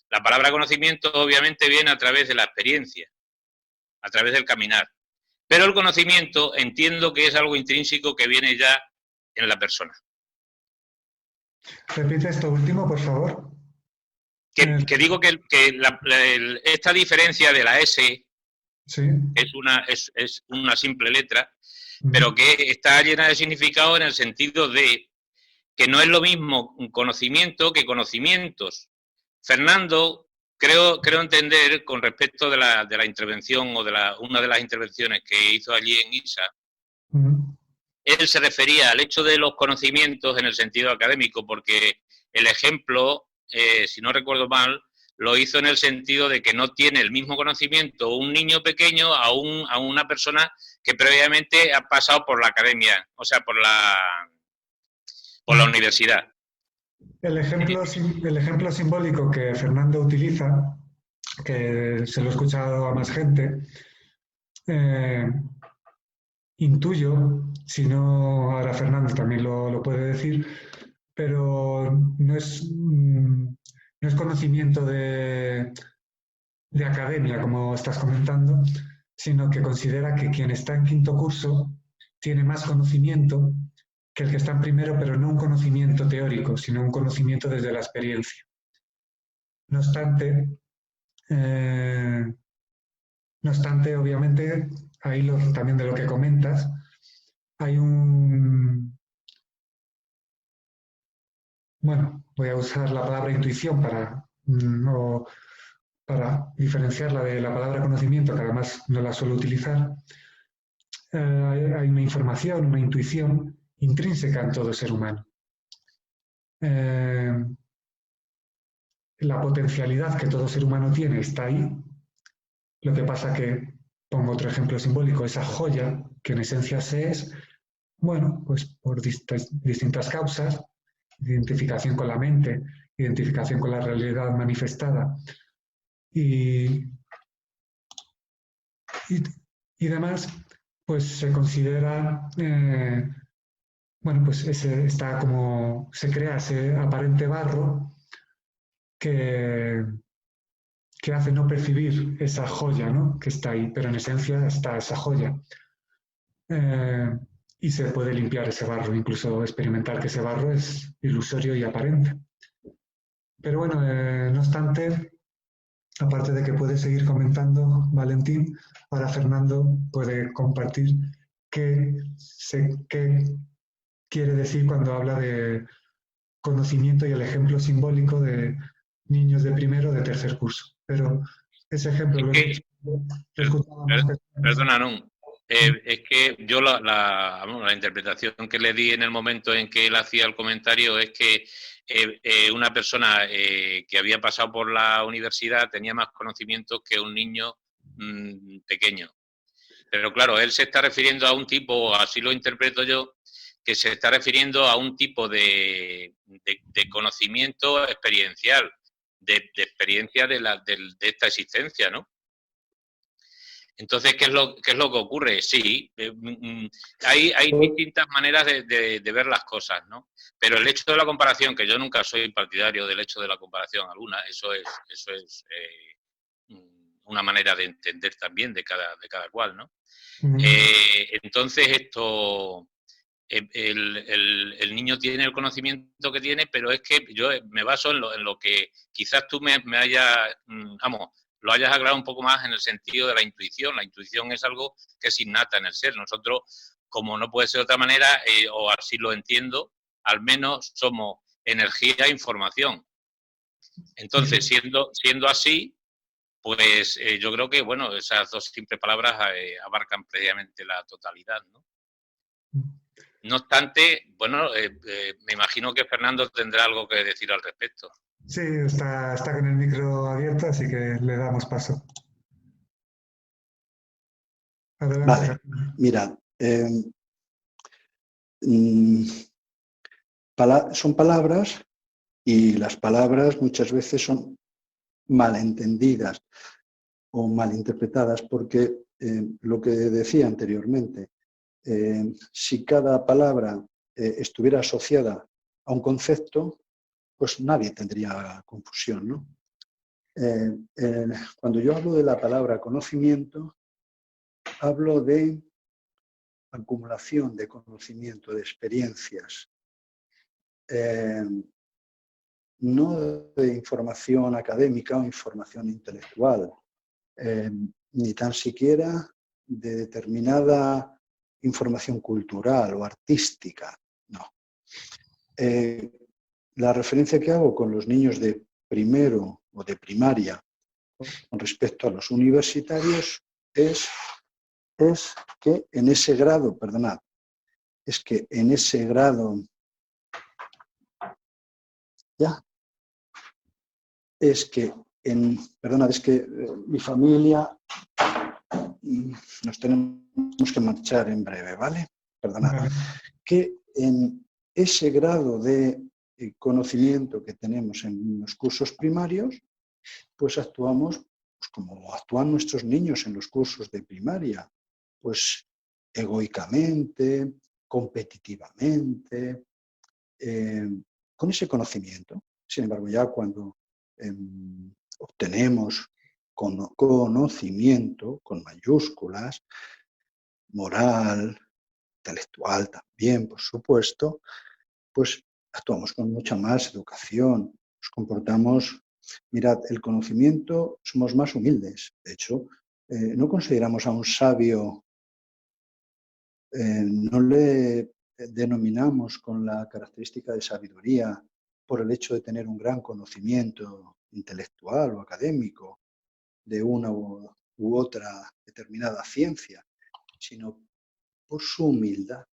La palabra conocimiento obviamente viene a través de la experiencia, a través del caminar. Pero el conocimiento entiendo que es algo intrínseco que viene ya en la persona. Repite esto último, por favor. Que digo que esta diferencia de la S Sí. es una simple letra, pero que está llena de significado en el sentido de que no es lo mismo un conocimiento que conocimientos. Fernando, creo entender, con respecto de la intervención o de una de las intervenciones que hizo allí en ISA, él se refería al hecho de los conocimientos en el sentido académico, porque el ejemplo, si no recuerdo mal, lo hizo en el sentido de que no tiene el mismo conocimiento un niño pequeño a una persona que previamente ha pasado por la academia, o sea, por la universidad. El ejemplo simbólico que Fernando utiliza, que se lo he escuchado a más gente, intuyo, si no ahora Fernando también lo puede decir, pero no es conocimiento de academia, como estás comentando, sino que considera que quien está en quinto curso tiene más conocimiento que el que está en primero, pero no un conocimiento teórico, sino un conocimiento desde la experiencia. No obstante, obviamente, ahí también de lo que comentas, hay bueno, voy a usar la palabra intuición para diferenciarla de la palabra conocimiento, que además no la suelo utilizar. Hay una información, una intuición intrínseca en todo ser humano. La potencialidad que todo ser humano tiene está ahí. Lo que pasa que, pongo otro ejemplo simbólico, esa joya, que en esencia se es, bueno, pues por distintas causas, identificación con la mente, identificación con la realidad manifestada y demás, pues se considera, bueno, pues está como, se crea ese aparente barro que hace no percibir esa joya, ¿no?, que está ahí, pero en esencia está esa joya. Y se puede limpiar ese barro, incluso experimentar que ese barro es ilusorio y aparente. Pero bueno, no obstante, aparte de que puede seguir comentando Valentín, ahora Fernando puede compartir qué quiere decir cuando habla de conocimiento y el ejemplo simbólico de niños de primero o de tercer curso. Pero ese ejemplo lo he escuchado más personas. Perdona, no. Es que yo la interpretación que le di en el momento en que él hacía el comentario es que una persona que había pasado por la universidad tenía más conocimientos que un niño pequeño. Pero claro, él se está refiriendo a un tipo, así lo interpreto yo, que se está refiriendo a un tipo de conocimiento experiencial, de experiencia de esta existencia, ¿no? Entonces, ¿qué es lo que ocurre? Sí, hay distintas maneras de ver las cosas, ¿no? Pero el hecho de la comparación, que yo nunca soy partidario del hecho de la comparación alguna, eso es una manera de entender también de cada cual, ¿no? Entonces, el niño tiene el conocimiento que tiene, pero es que yo me baso en lo que quizás tú me hayas, lo hayas aclarado un poco más en el sentido de la intuición. La intuición es algo que es innata en el ser. Nosotros, como no puede ser de otra manera, o así lo entiendo, al menos somos energía e información. Entonces, siendo así, pues yo creo que, bueno, esas dos simples palabras abarcan previamente la totalidad, ¿no? No obstante, bueno, me imagino que Fernando tendrá algo que decir al respecto. Sí, está con el micro abierto, así que le damos paso. Adelante. Vale, mira, son palabras y las palabras muchas veces son malentendidas o malinterpretadas porque lo que decía anteriormente, si cada palabra estuviera asociada a un concepto, pues nadie tendría confusión, ¿no? Cuando yo hablo de la palabra conocimiento, hablo de acumulación de conocimiento, de experiencias, no de información académica o información intelectual, ni tan siquiera de determinada información cultural o artística, no. La referencia que hago con los niños de primero o de primaria con respecto a los universitarios es que en ese grado, perdonad, es que en ese grado, ya, es que mi familia, nos tenemos que marchar en breve, ¿vale? Perdonad. Vale. Que en ese grado de conocimiento que tenemos en los cursos primarios, pues actuamos pues, como actúan nuestros niños en los cursos de primaria, pues egoicamente, competitivamente, con ese conocimiento. Sin embargo, ya cuando obtenemos conocimiento, con mayúsculas, moral, intelectual también, por supuesto, pues actuamos con mucha más educación, nos comportamos. Mirad, el conocimiento somos más humildes. De hecho, no consideramos a un sabio, no le denominamos con la característica de sabiduría por el hecho de tener un gran conocimiento intelectual o académico de una u otra determinada ciencia, sino por su humildad.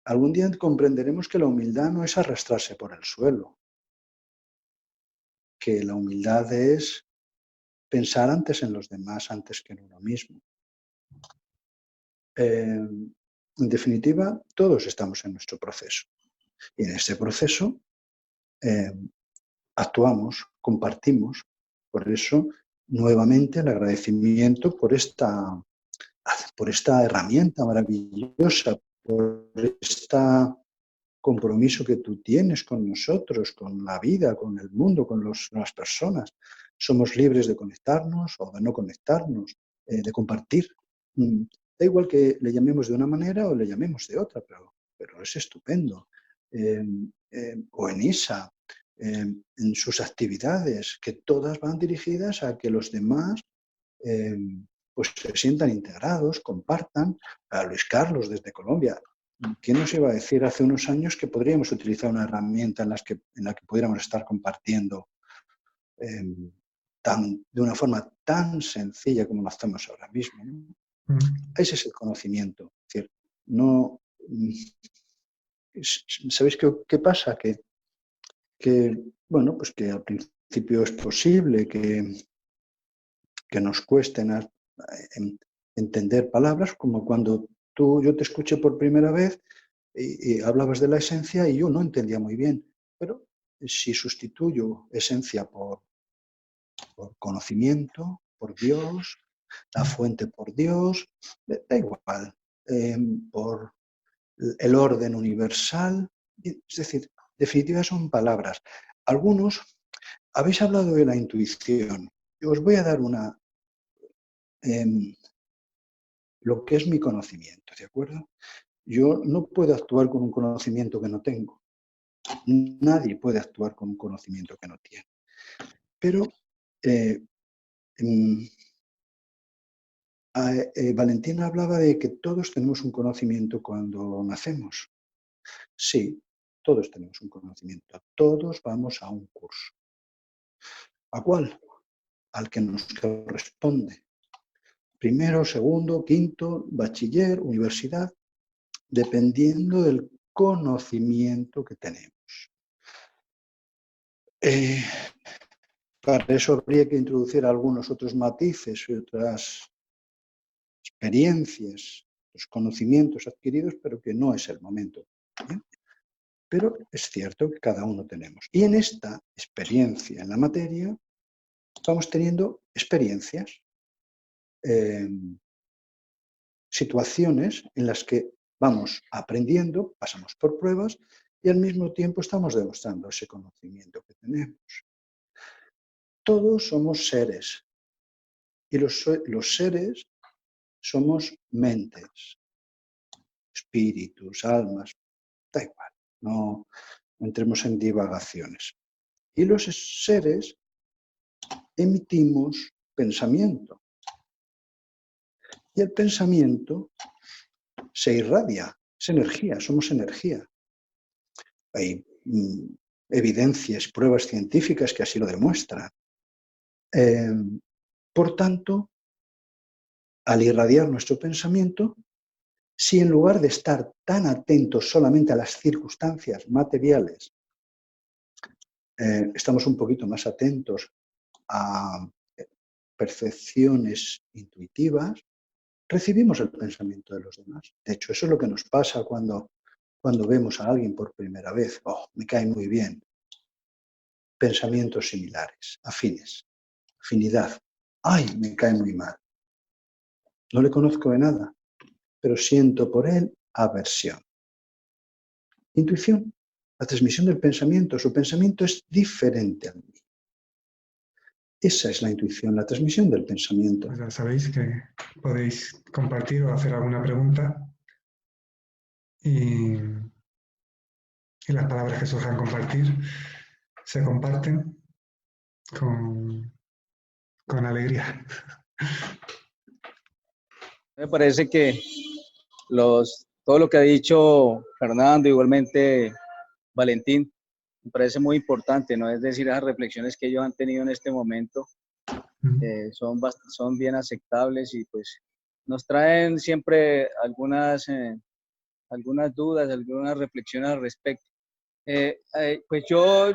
Algún día comprenderemos que la humildad no es arrastrarse por el suelo, que la humildad es pensar antes en los demás, antes que en uno mismo. En definitiva, todos estamos en nuestro proceso. Y en ese proceso actuamos, compartimos. Por eso, nuevamente, el agradecimiento por esta herramienta maravillosa, por este compromiso que tú tienes con nosotros, con la vida, con el mundo, con las personas. Somos libres de conectarnos o de no conectarnos, de compartir. Da igual que le llamemos de una manera o le llamemos de otra, pero es estupendo. O en ISA, en sus actividades, que todas van dirigidas a que los demás pues se sientan integrados, compartan. A Luis Carlos desde Colombia. ¿Quién nos iba a decir hace unos años que podríamos utilizar una herramienta en la que pudiéramos estar compartiendo de una forma tan sencilla como lo hacemos ahora mismo, ¿no? Ese es el conocimiento. Es decir, no, ¿sabéis qué pasa? Bueno, pues que al principio es posible que nos cueste entender palabras, como cuando yo te escuché por primera vez y hablabas de la esencia y yo no entendía muy bien. Pero si sustituyo esencia por conocimiento, por Dios, la fuente por Dios, da igual, por el orden universal, es decir, en definitiva son palabras. Algunos habéis hablado de la intuición. Yo os voy a dar lo que es mi conocimiento, ¿de acuerdo? Yo no puedo actuar con un conocimiento que no tengo. Nadie puede actuar con un conocimiento que no tiene. Pero Valentina hablaba de que todos tenemos un conocimiento cuando nacemos. Sí, todos tenemos un conocimiento. Todos vamos a un curso. ¿A cuál? Al que nos corresponde. Primero, segundo, quinto, bachiller, universidad, dependiendo del conocimiento que tenemos. Para eso habría que introducir algunos otros matices y otras experiencias, los conocimientos adquiridos, pero que no es el momento. ¿Bien? Pero es cierto que cada uno tenemos. Y en esta experiencia en la materia, vamos teniendo experiencias, situaciones en las que vamos aprendiendo, pasamos por pruebas y al mismo tiempo estamos demostrando ese conocimiento que tenemos. Todos somos seres Y los seres somos mentes, espíritus, almas, da igual, no entremos en divagaciones. Y los seres emitimos pensamiento. Y el pensamiento se irradia, es energía, somos energía. Hay evidencias, pruebas científicas que así lo demuestran. Por tanto, al irradiar nuestro pensamiento, si en lugar de estar tan atentos solamente a las circunstancias materiales, estamos un poquito más atentos a percepciones intuitivas, recibimos el pensamiento de los demás. De hecho, eso es lo que nos pasa cuando vemos a alguien por primera vez. Oh, me cae muy bien. Pensamientos similares, afines, afinidad. Ay, me cae muy mal. No le conozco de nada, pero siento por él aversión. Intuición, la transmisión del pensamiento. Su pensamiento es diferente al mío. Esa es la intuición, la transmisión del pensamiento. Pues ya sabéis que podéis compartir o hacer alguna pregunta y las palabras que surjan compartir se comparten con alegría. Me parece que todo lo que ha dicho Fernando, igualmente Valentín, me parece muy importante, ¿no? Es decir, las reflexiones que ellos han tenido en este momento son bien aceptables y pues nos traen siempre algunas dudas, algunas reflexiones al respecto. Pues yo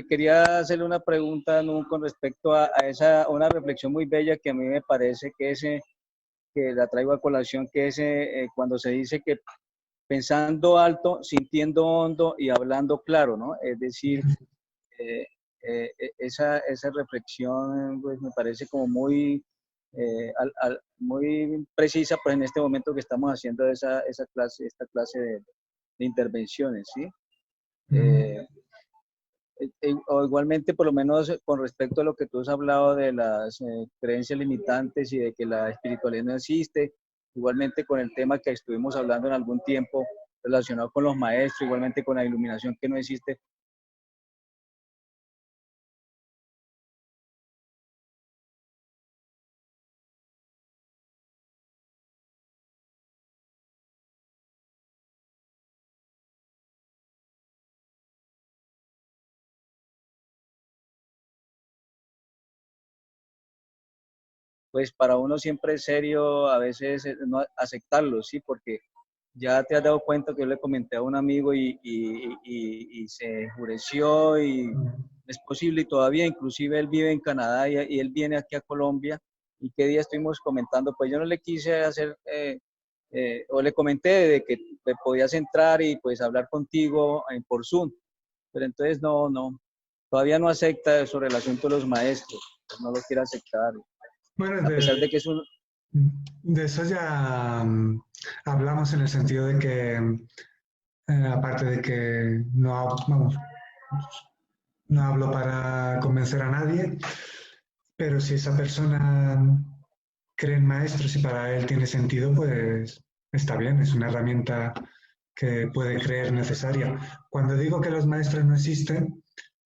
quería hacerle una pregunta, ¿no?, con respecto a una reflexión muy bella que a mí me parece que la traigo a colación, que es cuando se dice que pensando alto, sintiendo hondo y hablando claro, ¿no? Es decir, esa reflexión pues, me parece como muy, muy precisa pues, en este momento que estamos haciendo esta clase de intervenciones, ¿sí? O igualmente, por lo menos con respecto a lo que tú has hablado de las creencias limitantes y de que la espiritualidad no existe, igualmente con el tema que estuvimos hablando en algún tiempo relacionado con los maestros, igualmente con la iluminación que no existe. Pues para uno siempre es serio a veces no aceptarlo, ¿sí? Porque ya te has dado cuenta que yo le comenté a un amigo y se enfureció y es posible y todavía, inclusive él vive en Canadá y él viene aquí a Colombia y qué día estuvimos comentando, pues yo no le quise hacer, o le comenté de que podías entrar y pues hablar contigo por Zoom, pero entonces todavía no acepta sobre el asunto de los maestros, no lo quiere aceptar. Bueno, A pesar de que es un... de eso ya hablamos en el sentido de que, aparte de que no hablo para convencer a nadie, pero si esa persona cree en maestros y para él tiene sentido, pues está bien, es una herramienta que puede creer necesaria. Cuando digo que los maestros no existen,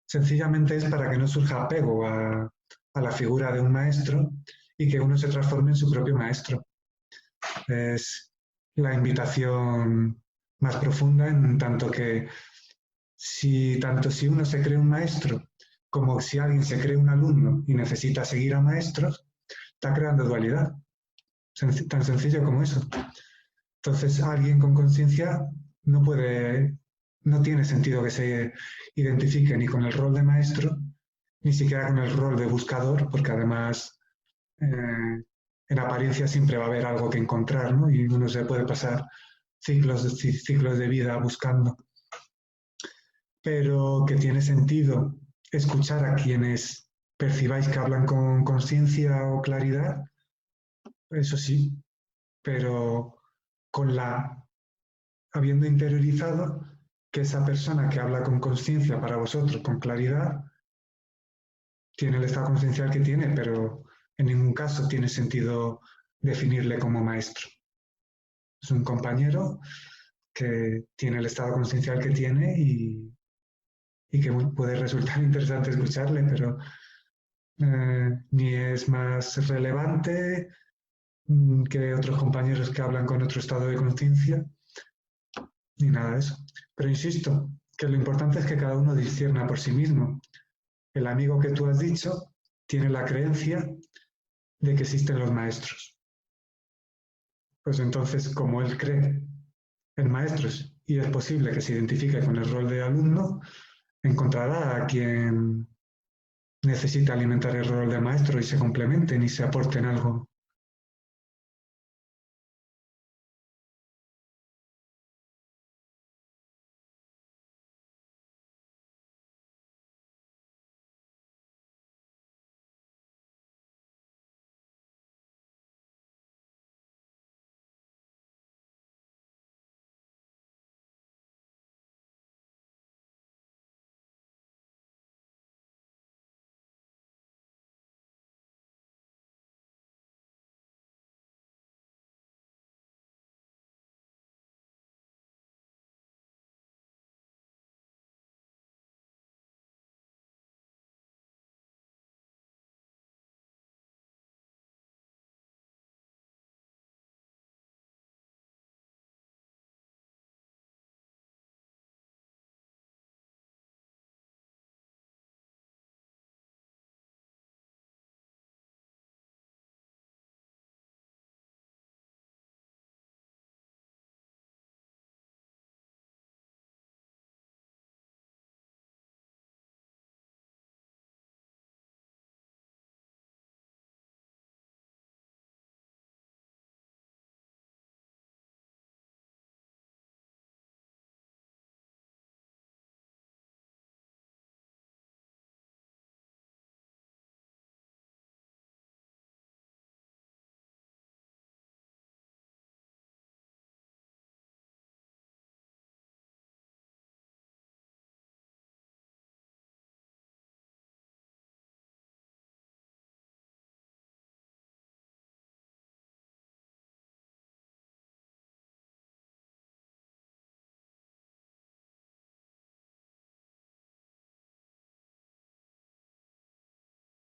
sencillamente es para que no surja apego a la figura de un maestro y que uno se transforme en su propio maestro. Es la invitación más profunda en tanto que tanto si uno se cree un maestro como si alguien se cree un alumno y necesita seguir a maestros, está creando dualidad. Tan sencillo como eso. Entonces, alguien con conciencia no tiene sentido que se identifique ni con el rol de maestro, ni siquiera con el rol de buscador, porque además en apariencia siempre va a haber algo que encontrar, ¿no? Y uno se puede pasar ciclos de vida buscando. Pero que tiene sentido escuchar a quienes percibáis que hablan con conciencia o claridad, eso sí, pero habiendo interiorizado que esa persona que habla con conciencia para vosotros, con claridad, tiene el estado conciencial que tiene, pero en ningún caso tiene sentido definirle como maestro. Es un compañero que tiene el estado consciencial que tiene y que puede resultar interesante escucharle, pero ni es más relevante que otros compañeros que hablan con otro estado de conciencia, ni nada de eso. Pero insisto, que lo importante es que cada uno discierna por sí mismo. El amigo que tú has dicho tiene la creencia de que existen los maestros. Pues entonces, como él cree en maestros y es posible que se identifique con el rol de alumno, encontrará a quien necesita alimentar el rol de maestro y se complementen y se aporten algo.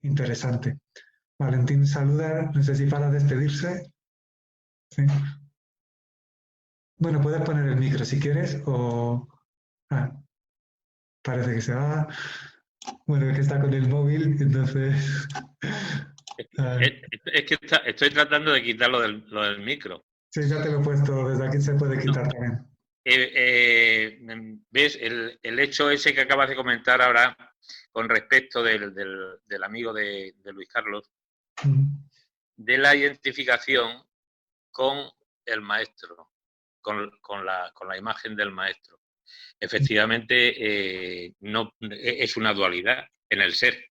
Interesante. Valentín saluda, no sé si para despedirse. Sí. Bueno, puedes poner el micro si quieres o... Ah, parece que se va. Bueno, es que está con el móvil, entonces... Es que estoy tratando de quitar lo del micro. Sí, ya te lo he puesto, desde aquí se puede quitar también. ¿Ves? El hecho ese que acabas de comentar ahora con respecto del amigo de Luis Carlos, de la identificación con el maestro, con la imagen del maestro. Efectivamente, no es una dualidad en el ser.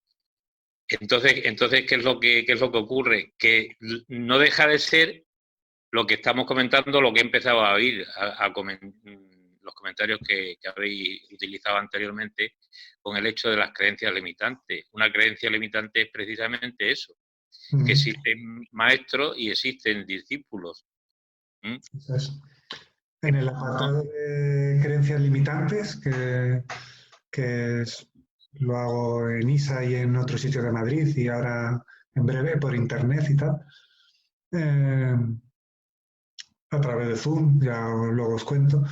Entonces, ¿qué es lo que ocurre? Que no deja de ser lo que estamos comentando, lo que he empezado a oír, los comentarios que habéis utilizado anteriormente con el hecho de las creencias limitantes. Una creencia limitante es precisamente eso, que existen maestros y existen discípulos. En el apartado de creencias limitantes, que lo hago en ISA y en otros sitios de Madrid y ahora en breve por internet y tal, a través de Zoom, ya luego os cuento.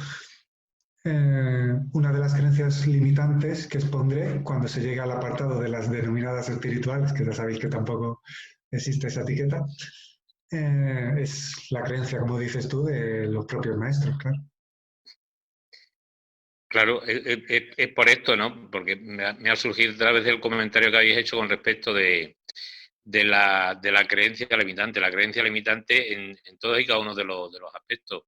Una de las creencias limitantes que expondré cuando se llegue al apartado de las denominadas espirituales, que ya sabéis que tampoco existe esa etiqueta, es la creencia, como dices tú, de los propios maestros, claro. Claro, es por esto, ¿no? Porque me ha surgido a través del comentario que habéis hecho con respecto de la creencia limitante. La creencia limitante en todos y cada uno de los aspectos.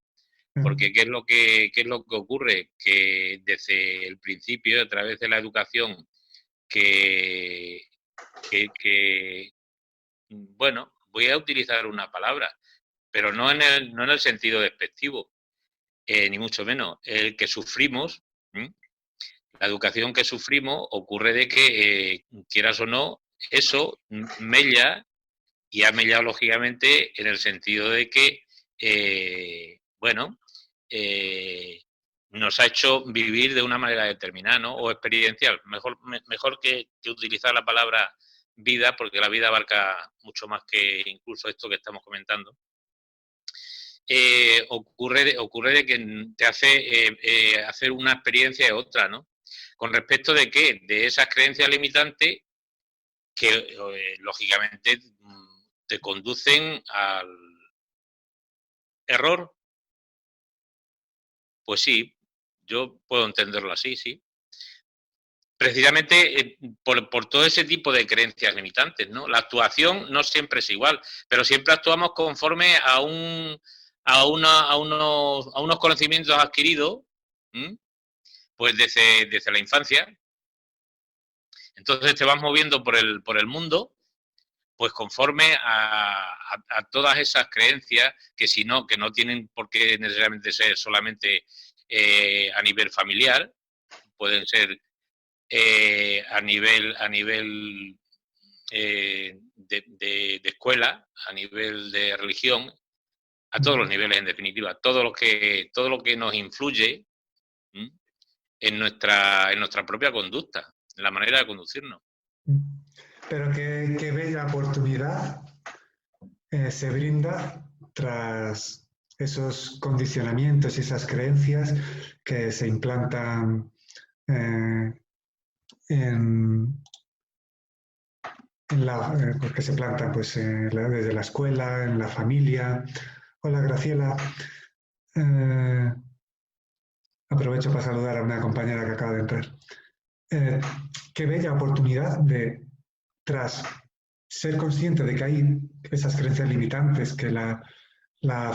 Porque ¿qué es lo que ocurre? Que desde el principio, a través de la educación, bueno, voy a utilizar una palabra, pero no en el sentido despectivo, ni mucho menos. El que sufrimos, la educación que sufrimos ocurre de que, quieras o no, eso mella y ha mellado, lógicamente, en el sentido de que, nos ha hecho vivir de una manera determinada, ¿no? O experiencial. Mejor que utilizar la palabra vida, porque la vida abarca mucho más que incluso esto que estamos comentando. Ocurre de que te hace hacer una experiencia y otra, ¿no? Con respecto de qué, de esas creencias limitantes que lógicamente te conducen al error. Pues sí, yo puedo entenderlo así, sí. Precisamente por todo ese tipo de creencias limitantes, ¿no? La actuación no siempre es igual, pero siempre actuamos conforme a unos conocimientos adquiridos, pues desde la infancia. Entonces te vas moviendo por el mundo, pues conforme a todas esas creencias que que no tienen por qué necesariamente ser solamente a nivel familiar, pueden ser a nivel de escuela, a nivel de religión, a todos los niveles en definitiva, todo lo que nos influye en nuestra propia conducta, en la manera de conducirnos. Pero qué bella oportunidad se brinda tras esos condicionamientos y esas creencias que se implantan porque se plantan pues, desde la escuela, en la familia. Hola, Graciela. Aprovecho para saludar a una compañera que acaba de entrar. Qué bella oportunidad de, tras ser consciente de que hay esas creencias limitantes, que la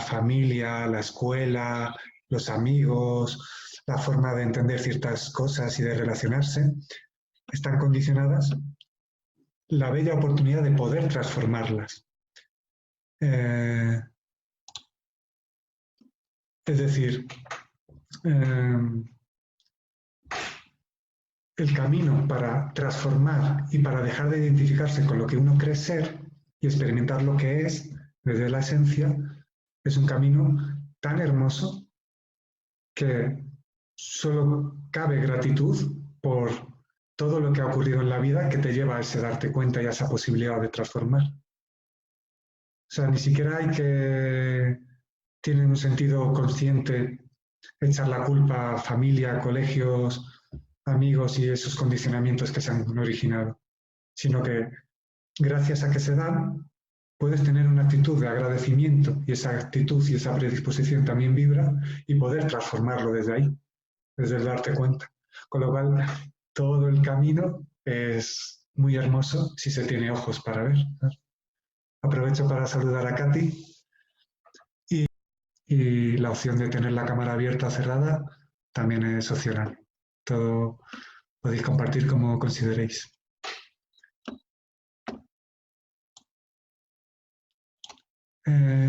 familia, la escuela, los amigos, la forma de entender ciertas cosas y de relacionarse, están condicionadas, la bella oportunidad de poder transformarlas. Es decir, el camino para transformar y para dejar de identificarse con lo que uno cree ser y experimentar lo que es desde la esencia es un camino tan hermoso que solo cabe gratitud por todo lo que ha ocurrido en la vida que te lleva a ese darte cuenta y a esa posibilidad de transformar. O sea, ni siquiera hay que, tiene un sentido consciente, echar la culpa a familia, colegios, amigos y esos condicionamientos que se han originado, sino que gracias a que se dan, puedes tener una actitud de agradecimiento y esa actitud y esa predisposición también vibra y poder transformarlo desde ahí, desde el darte cuenta. Con lo cual, todo el camino es muy hermoso si se tiene ojos para ver. Aprovecho para saludar a Katy y la opción de tener la cámara abierta o cerrada también es opcional. Todo podéis compartir como consideréis.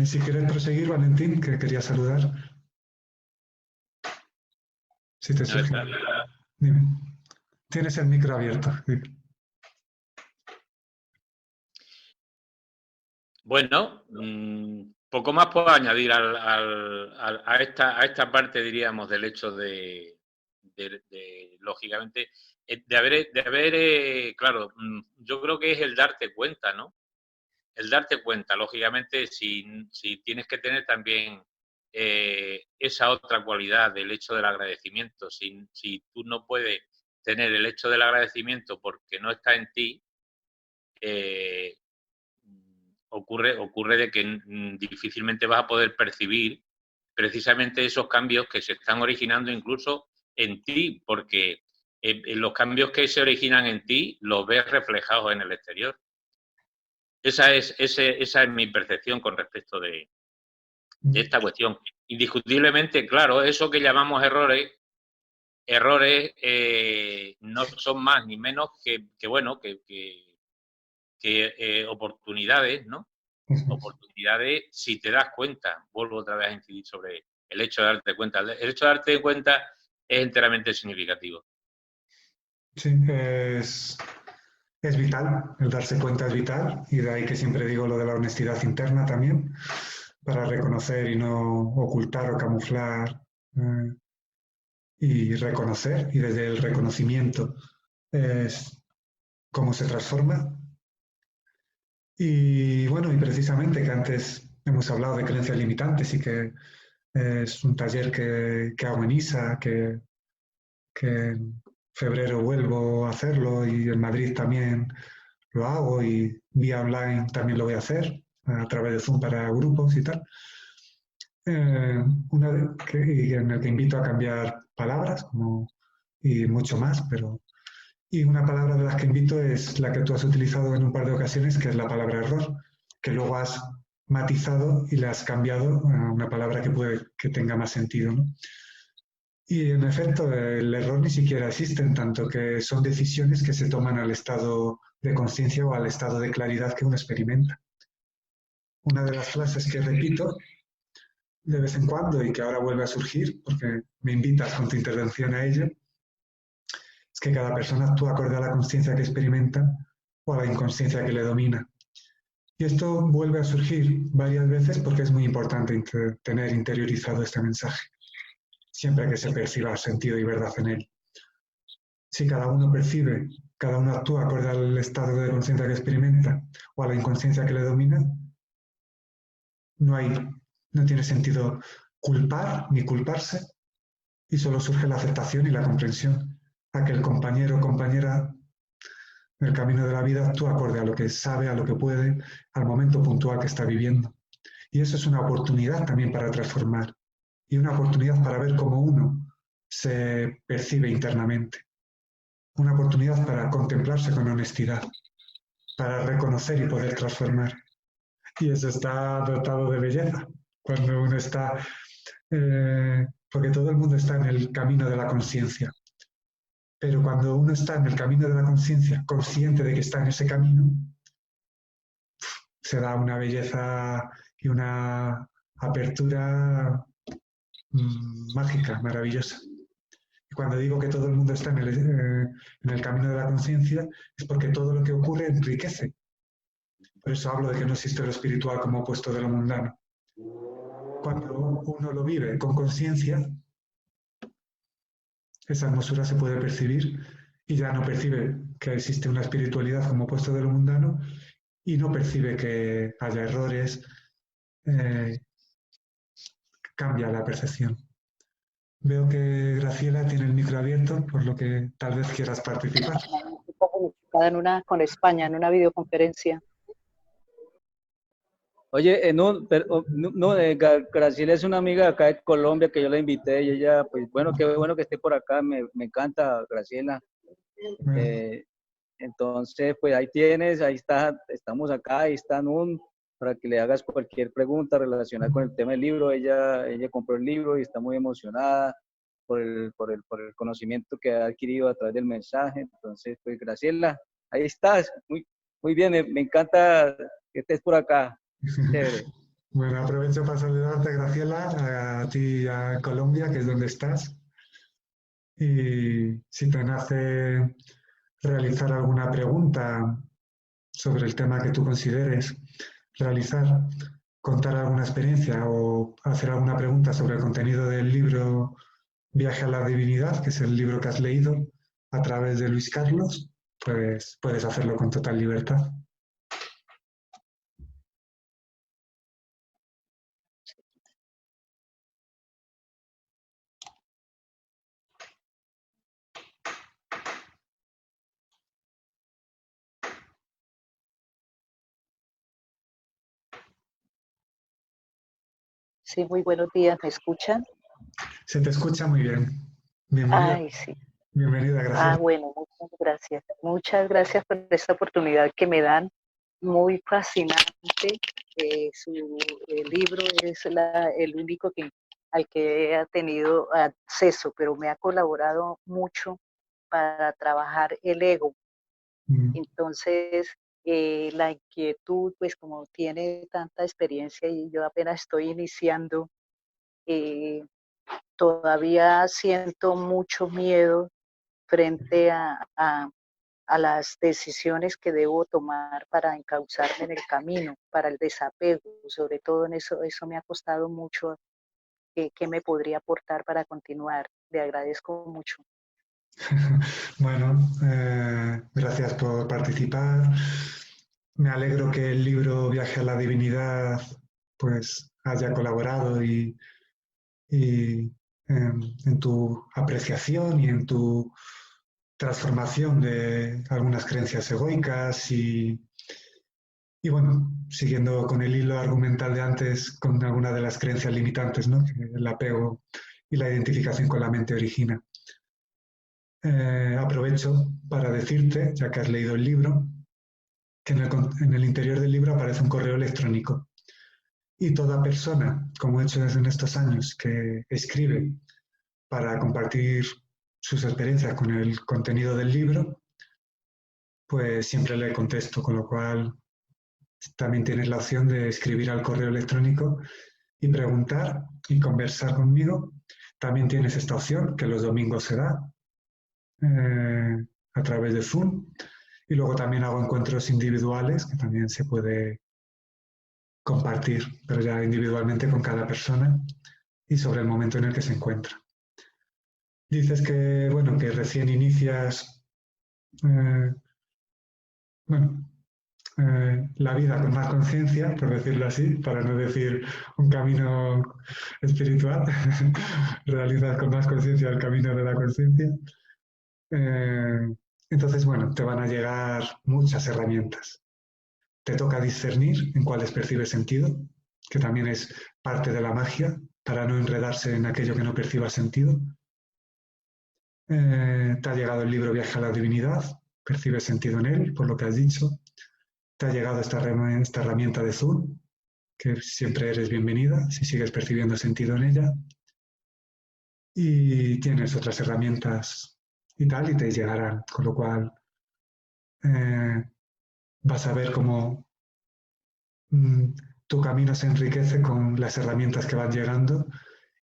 Si quieres proseguir, Valentín, que quería saludar. Si te surge. Dime. Tienes el micro abierto. Dime. Bueno, poco más puedo añadir a esta parte, diríamos, del hecho de lógicamente, claro, yo creo que es el darte cuenta, ¿no? El darte cuenta, lógicamente, si tienes que tener también esa otra cualidad del hecho del agradecimiento. Si tú no puedes tener el hecho del agradecimiento porque no está en ti, ocurre de que difícilmente vas a poder percibir precisamente esos cambios que se están originando incluso en ti, porque los cambios que se originan en ti los ves reflejados en el exterior. Esa es mi percepción con respecto de esta cuestión. Indiscutiblemente, claro, eso que llamamos errores no son más ni menos que oportunidades, ¿no? Oportunidades si te das cuenta. Vuelvo otra vez a incidir sobre el hecho de darte cuenta. El hecho de darte cuenta es enteramente significativo. Sí, es es vital, el darse cuenta es vital, y de ahí que siempre digo lo de la honestidad interna también, para reconocer y no ocultar o camuflar, y reconocer, y desde el reconocimiento es cómo se transforma. Y bueno, y precisamente que antes hemos hablado de creencias limitantes y que es un taller que hago en ISA, que en febrero vuelvo a hacerlo y en Madrid también lo hago y vía online también lo voy a hacer a través de Zoom para grupos y tal. Y en el que invito a cambiar palabras y mucho más, y una palabra de las que invito es la que tú has utilizado en un par de ocasiones, que es la palabra error, que luego has matizado y la has cambiado a una palabra que puede que tenga más sentido, ¿no? Y en efecto, el error ni siquiera existe, en tanto que son decisiones que se toman al estado de conciencia o al estado de claridad que uno experimenta. Una de las frases que repito de vez en cuando y que ahora vuelve a surgir, porque me invitas con tu intervención a ello, es que cada persona actúa acorde a la conciencia que experimenta o a la inconsciencia que le domina. Y esto vuelve a surgir varias veces porque es muy importante tener interiorizado este mensaje, siempre que se perciba sentido y verdad en él. Si cada uno percibe, cada uno actúa acorde al estado de conciencia que experimenta o a la inconsciencia que le domina, no tiene sentido culpar ni culparse, y solo surge la aceptación y la comprensión a que el compañero o compañera del camino de la vida actúa acorde a lo que sabe, a lo que puede, al momento puntual que está viviendo. Y eso es una oportunidad también para transformar y una oportunidad para ver cómo uno se percibe internamente. Una oportunidad para contemplarse con honestidad, para reconocer y poder transformar. Y eso está dotado de belleza, cuando uno está, porque todo el mundo está en el camino de la conciencia, pero cuando uno está en el camino de la conciencia, consciente de que está en ese camino, se da una belleza y una apertura mágica, maravillosa. Y cuando digo que todo el mundo está en el camino de la conciencia, es porque todo lo que ocurre enriquece. Por eso hablo de que no existe lo espiritual como opuesto de lo mundano. Cuando uno lo vive con conciencia, esa hermosura se puede percibir y ya no percibe que existe una espiritualidad como opuesto de lo mundano y no percibe que haya errores, cambia la percepción. Veo que Graciela tiene el micro abierto, por lo que tal vez quieras participar. Con España, en una videoconferencia. Oye, Graciela es una amiga acá de Colombia que yo la invité y ella, pues bueno, qué bueno que esté por acá, me encanta Graciela. Entonces, pues ahí tienes, ahí está, estamos acá, ahí está para que le hagas cualquier pregunta relacionada con el tema del libro. Ella compró el libro y está muy emocionada por el conocimiento que ha adquirido a través del mensaje. Entonces, pues Graciela, ahí estás, muy bien, me encanta que estés por acá. Chévere. Bueno, aprovecho para saludarte, Graciela, a ti y a Colombia, que es donde estás. Y si te nace realizar alguna pregunta sobre el tema que tú consideres realizar, contar alguna experiencia o hacer alguna pregunta sobre el contenido del libro Viaje a la Divinidad, que es el libro que has leído a través de Luis Carlos, pues puedes hacerlo con total libertad. Sí, muy buenos días, ¿me escuchan? Se te escucha muy bien. Bienvenida. Ay, sí. Bienvenida, gracias. Bueno, muchas gracias. Muchas gracias por esta oportunidad que me dan. Muy fascinante. Su libro es el único al que he tenido acceso, pero me ha colaborado mucho para trabajar el ego. Entonces, la inquietud, pues como tiene tanta experiencia y yo apenas estoy iniciando, todavía siento mucho miedo frente a a las decisiones que debo tomar para encauzarme en el camino, para el desapego, sobre todo en eso me ha costado mucho. ¿Qué me podría aportar para continuar? Le agradezco mucho. Bueno, gracias por participar. Me alegro que el libro Viaje a la Divinidad pues haya colaborado y en tu apreciación y en tu transformación de algunas creencias egoicas y bueno, siguiendo con el hilo argumental de antes, con alguna de las creencias limitantes, ¿no? Que el apego y la identificación con la mente origina. Aprovecho para decirte, ya que has leído el libro, que en el interior del libro aparece un correo electrónico. Y toda persona, como he hecho desde estos años, que escribe para compartir sus experiencias con el contenido del libro, pues siempre le contesto, con lo cual también tienes la opción de escribir al correo electrónico y preguntar y conversar conmigo. También tienes esta opción, que los domingos se da a través de Zoom. Y luego también hago encuentros individuales, que también se puede compartir, pero ya individualmente con cada persona y sobre el momento en el que se encuentra. Dices que, bueno, que recién inicias, la vida con más conciencia, por decirlo así, para no decir un camino espiritual, realizas con más conciencia el camino de la conciencia. Entonces, bueno, te van a llegar muchas herramientas. Te toca discernir en cuáles percibes sentido, que también es parte de la magia, para no enredarse en aquello que no perciba sentido. Te ha llegado el libro Viaje a la Divinidad, percibes sentido en él, por lo que has dicho. Te ha llegado esta herramienta de Zoom, que siempre eres bienvenida si sigues percibiendo sentido en ella. Y tienes otras herramientas y tal, y te llegarán, con lo cual vas a ver cómo tu camino se enriquece con las herramientas que van llegando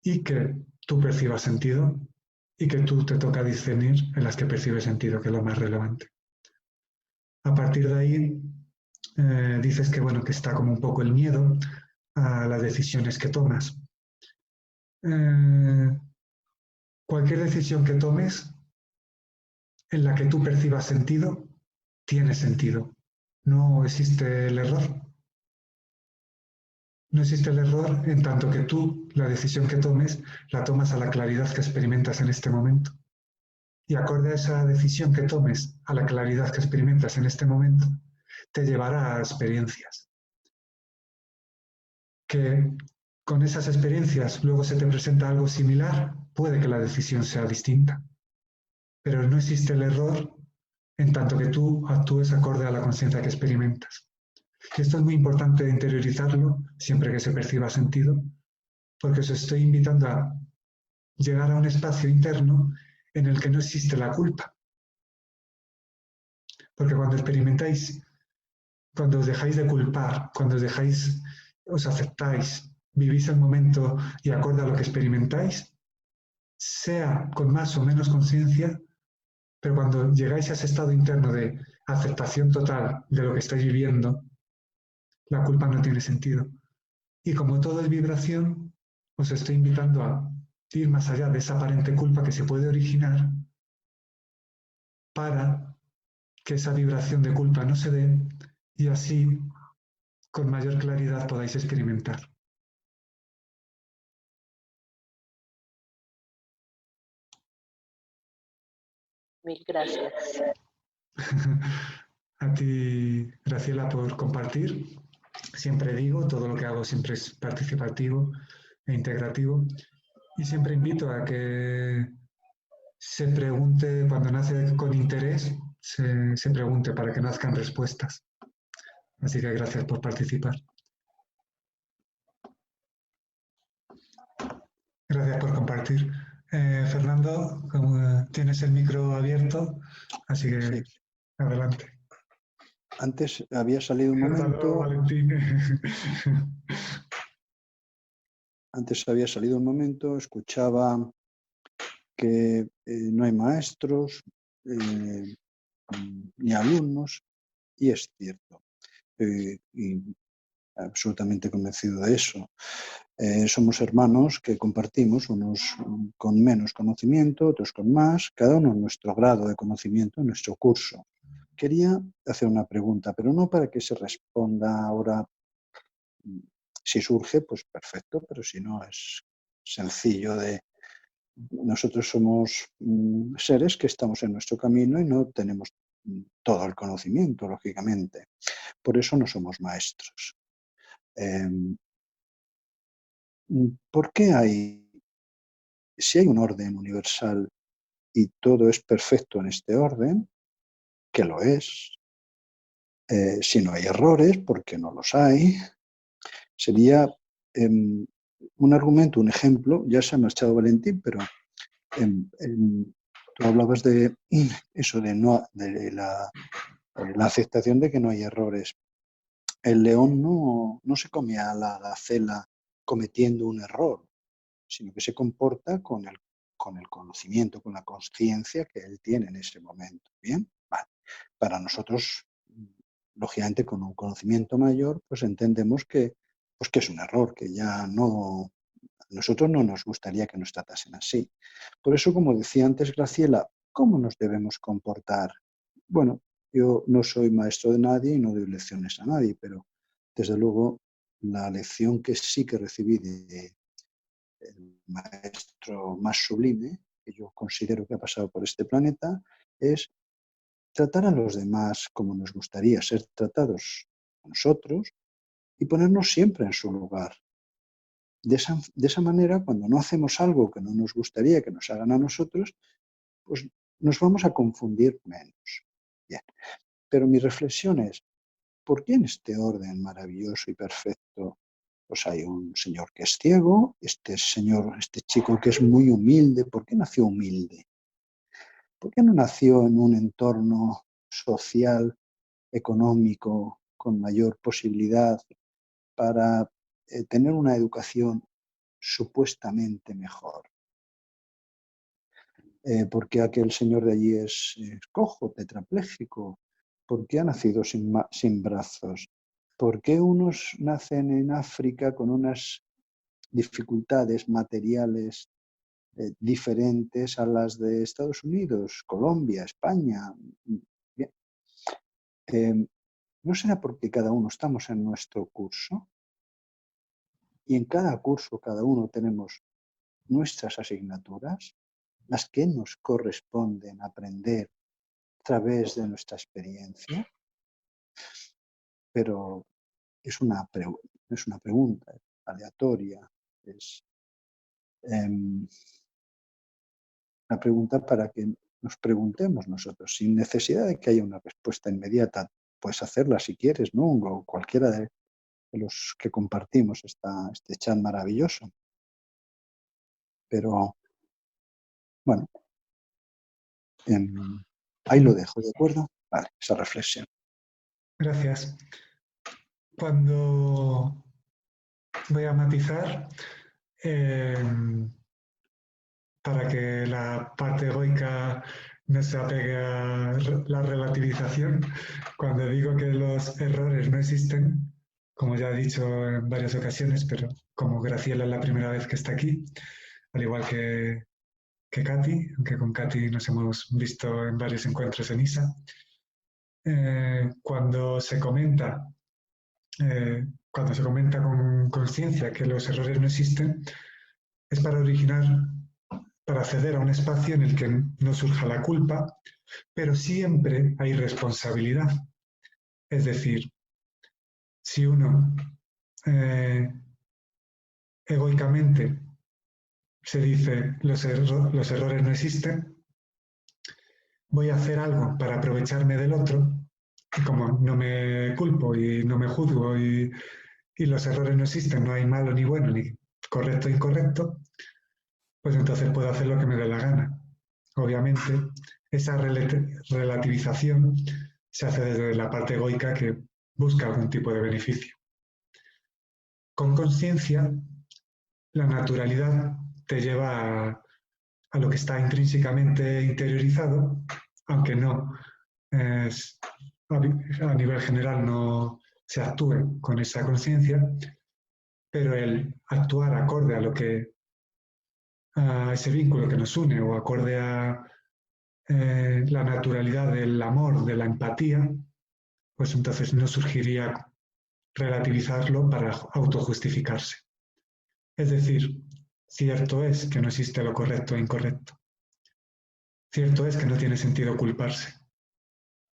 y que tú percibas sentido y que tú te toca discernir en las que percibes sentido, que es lo más relevante. A partir de ahí, dices que, bueno, que está como un poco el miedo a las decisiones que tomas. Cualquier decisión que tomes en la que tú percibas sentido, tiene sentido. No existe el error. No existe el error en tanto que tú, la decisión que tomes, la tomas a la claridad que experimentas en este momento. Y acorde a esa decisión que tomes, a la claridad que experimentas en este momento, te llevará a experiencias. Que con esas experiencias luego se te presenta algo similar, puede que la decisión sea distinta. Pero no existe el error en tanto que tú actúes acorde a la conciencia que experimentas. Y esto es muy importante interiorizarlo siempre que se perciba sentido, porque os estoy invitando a llegar a un espacio interno en el que no existe la culpa. Porque cuando experimentáis, cuando os dejáis de culpar, cuando os aceptáis, vivís el momento y acorde a lo que experimentáis, sea con más o menos conciencia, pero cuando llegáis a ese estado interno de aceptación total de lo que estáis viviendo, la culpa no tiene sentido. Y como todo es vibración, os estoy invitando a ir más allá de esa aparente culpa que se puede originar para que esa vibración de culpa no se dé y así con mayor claridad podáis experimentar. Mil gracias. A ti, Graciela, por compartir. Siempre digo, todo lo que hago siempre es participativo e integrativo. Y siempre invito a que se pregunte, cuando nace con interés, se pregunte para que nazcan respuestas. Así que gracias por participar. Gracias por compartir. Fernando, tienes el micro abierto, así que sí. Adelante. Antes había salido un momento. Valentín. Antes había salido un momento, escuchaba que no hay maestros, ni alumnos, y es cierto. Y absolutamente convencido de eso. Somos hermanos que compartimos, unos con menos conocimiento, otros con más, cada uno en nuestro grado de conocimiento, en nuestro curso. Quería hacer una pregunta, pero no para que se responda ahora. Si surge, pues perfecto, pero si no, es sencillo de... Nosotros somos seres que estamos en nuestro camino y no tenemos todo el conocimiento, lógicamente. Por eso no somos maestros. ¿Por qué si hay un orden universal y todo es perfecto en este orden, que lo es, si no hay errores, porque no los hay, sería un argumento, un ejemplo, ya se ha marchado Valentín, pero tú hablabas de eso, de la aceptación de que no hay errores. El león no se come a la gacela cometiendo un error, sino que se comporta con el conocimiento, con la conciencia que él tiene en ese momento. ¿Bien? Vale. Para nosotros, lógicamente, con un conocimiento mayor, pues entendemos que es un error, que ya no... A nosotros no nos gustaría que nos tratasen así. Por eso, como decía antes Graciela, ¿cómo nos debemos comportar? Bueno, yo no soy maestro de nadie y no doy lecciones a nadie, pero desde luego la lección que sí que recibí del maestro más sublime, que yo considero que ha pasado por este planeta, es tratar a los demás como nos gustaría ser tratados a nosotros y ponernos siempre en su lugar. De esa manera, cuando no hacemos algo que no nos gustaría que nos hagan a nosotros, pues nos vamos a confundir menos. Bien. Pero mi reflexión es, ¿por qué en este orden maravilloso y perfecto pues hay un señor que es ciego, este chico que es muy humilde? ¿Por qué nació humilde? ¿Por qué no nació en un entorno social, económico, con mayor posibilidad para tener una educación supuestamente mejor? ¿Por qué aquel señor de allí es cojo, tetrapléjico? ¿Por qué ha nacido sin brazos? ¿Por qué unos nacen en África con unas dificultades materiales diferentes a las de Estados Unidos, Colombia, España? Bien. ¿No será porque cada uno estamos en nuestro curso? Y en cada curso, cada uno tenemos nuestras asignaturas, las que nos corresponden aprender a través de nuestra experiencia. Pero es una pregunta aleatoria, es una pregunta para que nos preguntemos nosotros, sin necesidad de que haya una respuesta inmediata. Puedes hacerla si quieres, ¿no? O cualquiera de los que compartimos este chat maravilloso. Pero, bueno, ahí lo dejo, ¿de acuerdo? Vale, esa reflexión. Gracias. Cuando voy a matizar, para que la parte egoica no se apegue a la relativización, cuando digo que los errores no existen, como ya he dicho en varias ocasiones, pero como Graciela es la primera vez que está aquí, al igual que Katy, aunque con Katy nos hemos visto en varios encuentros en ISA, cuando se comenta con conciencia que los errores no existen, es para acceder a un espacio en el que no surja la culpa, pero siempre hay responsabilidad. Es decir, si uno egoicamente se dice los errores no existen, voy a hacer algo para aprovecharme del otro, y como no me culpo y no me juzgo y los errores no existen, no hay malo ni bueno, ni correcto ni incorrecto, pues entonces puedo hacer lo que me dé la gana. Obviamente, esa relativización se hace desde la parte egoica que busca algún tipo de beneficio. Con conciencia, la naturalidad te lleva a lo que está intrínsecamente interiorizado, aunque no a nivel general no se actúe con esa conciencia, pero el actuar acorde a ese vínculo que nos une o acorde a la naturalidad del amor, de la empatía, pues entonces no surgiría relativizarlo para autojustificarse. Es decir, cierto es que no existe lo correcto e incorrecto. Cierto es que no tiene sentido culparse.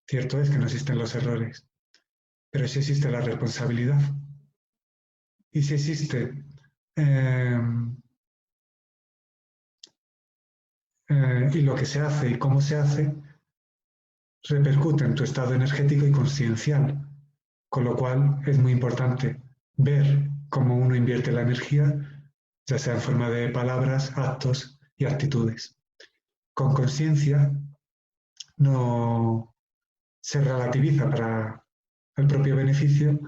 Cierto es que no existen los errores. Pero sí existe la responsabilidad. Y sí existe y lo que se hace y cómo se hace repercute en tu estado energético y consciencial, con lo cual es muy importante ver cómo uno invierte la energía, ya sea en forma de palabras, actos y actitudes. Con conciencia no se relativiza para el propio beneficio,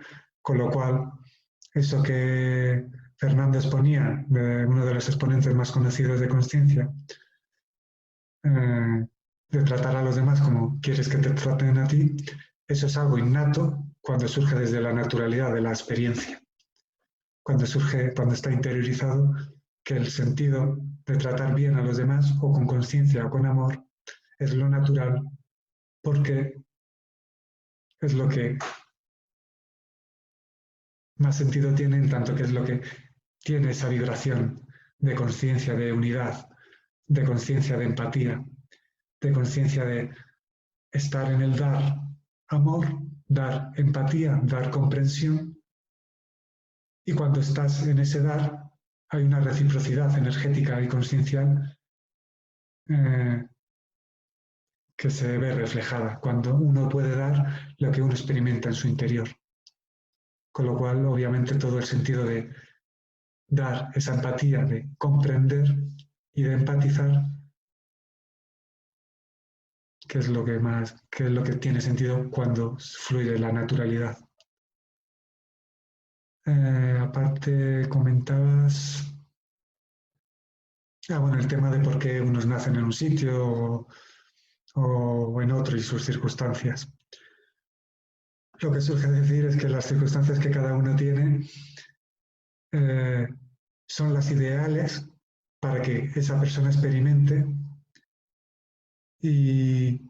con lo cual eso que Fernando exponía, de uno de los exponentes más conocidos de conciencia, de tratar a los demás como quieres que te traten a ti, eso es algo innato cuando surge desde la naturalidad de la experiencia, cuando está interiorizado, que el sentido de tratar bien a los demás o con conciencia o con amor es lo natural porque es lo que más sentido tiene en tanto que es lo que tiene esa vibración de conciencia, de unidad, de conciencia, de empatía, de conciencia de estar en el dar amor, dar empatía, dar comprensión. Y cuando estás en ese dar, hay una reciprocidad energética y consciencial que se ve reflejada cuando uno puede dar lo que uno experimenta en su interior. Con lo cual, obviamente, todo el sentido de dar esa empatía, de comprender y de empatizar, que es lo que tiene sentido cuando fluye la naturalidad. Aparte, comentabas el tema de por qué unos nacen en un sitio o en otro y sus circunstancias. Lo que surge decir es que las circunstancias que cada uno tiene son las ideales para que esa persona experimente y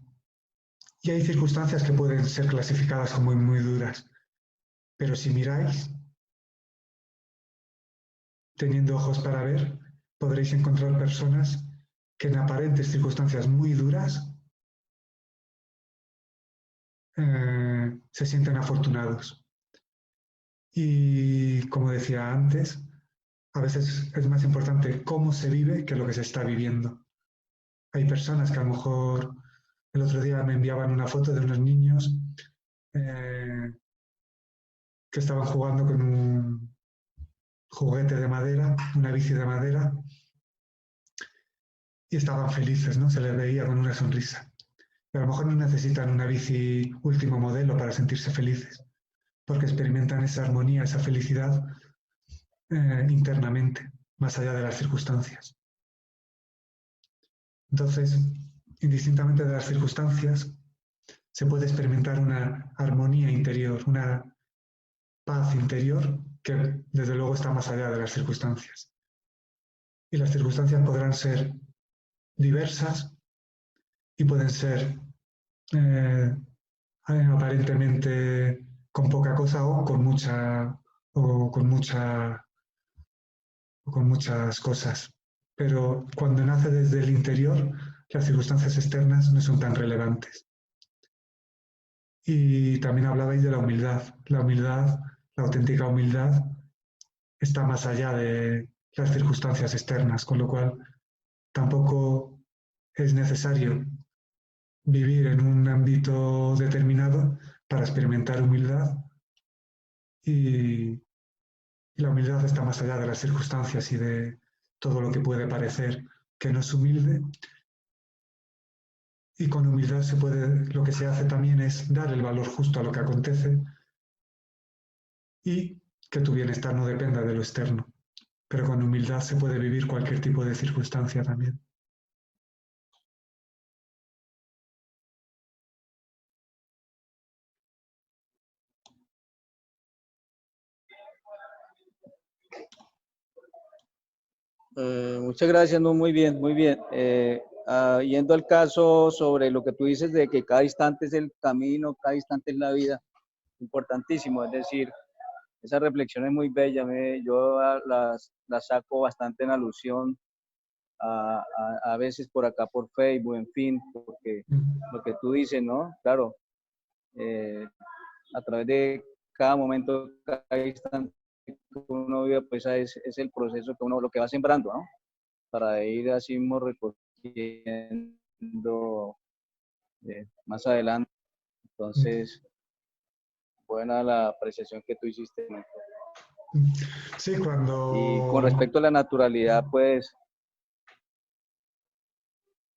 hay circunstancias que pueden ser clasificadas como muy duras, pero si miráis, teniendo ojos para ver, podréis encontrar personas que en aparentes circunstancias muy duras se sienten afortunados. Y como decía antes, a veces es más importante cómo se vive que lo que se está viviendo. Hay personas que a lo mejor el otro día me enviaban una foto de unos niños que estaban jugando con un juguete de madera, una bici de madera, y estaban felices, ¿no? Se les veía con una sonrisa. Pero a lo mejor no necesitan una bici último modelo para sentirse felices, porque experimentan esa armonía, esa felicidad internamente, más allá de las circunstancias. Entonces, indistintamente de las circunstancias, se puede experimentar una armonía interior, una paz interior que desde luego está más allá de las circunstancias. Y las circunstancias podrán ser diversas y pueden ser aparentemente con poca cosa o con muchas cosas. Pero cuando nace desde el interior, las circunstancias externas no son tan relevantes. Y también hablabais de la humildad. La humildad, la auténtica humildad, está más allá de las circunstancias externas, con lo cual tampoco es necesario vivir en un ámbito determinado para experimentar humildad. Y la humildad está más allá de las circunstancias y de todo lo que puede parecer que no es humilde. Y con humildad lo que se hace también es dar el valor justo a lo que acontece y que tu bienestar no dependa de lo externo. Pero con humildad se puede vivir cualquier tipo de circunstancia también. Muchas gracias, no, muy bien, muy bien. Yendo al caso sobre lo que tú dices de que cada instante es el camino, cada instante es la vida, importantísimo, es decir, esa reflexión es muy bella, yo las saco bastante en alusión a veces por acá por Facebook, en fin, porque lo que tú dices, ¿no? Claro, a través de cada momento, cada instante que uno vive, pues es el proceso que uno, lo que va sembrando, ¿no? Para ir así mismo recogiendo más adelante. Entonces, buena la apreciación que tú hiciste. Sí, Y con cuando... respecto a la naturalidad, pues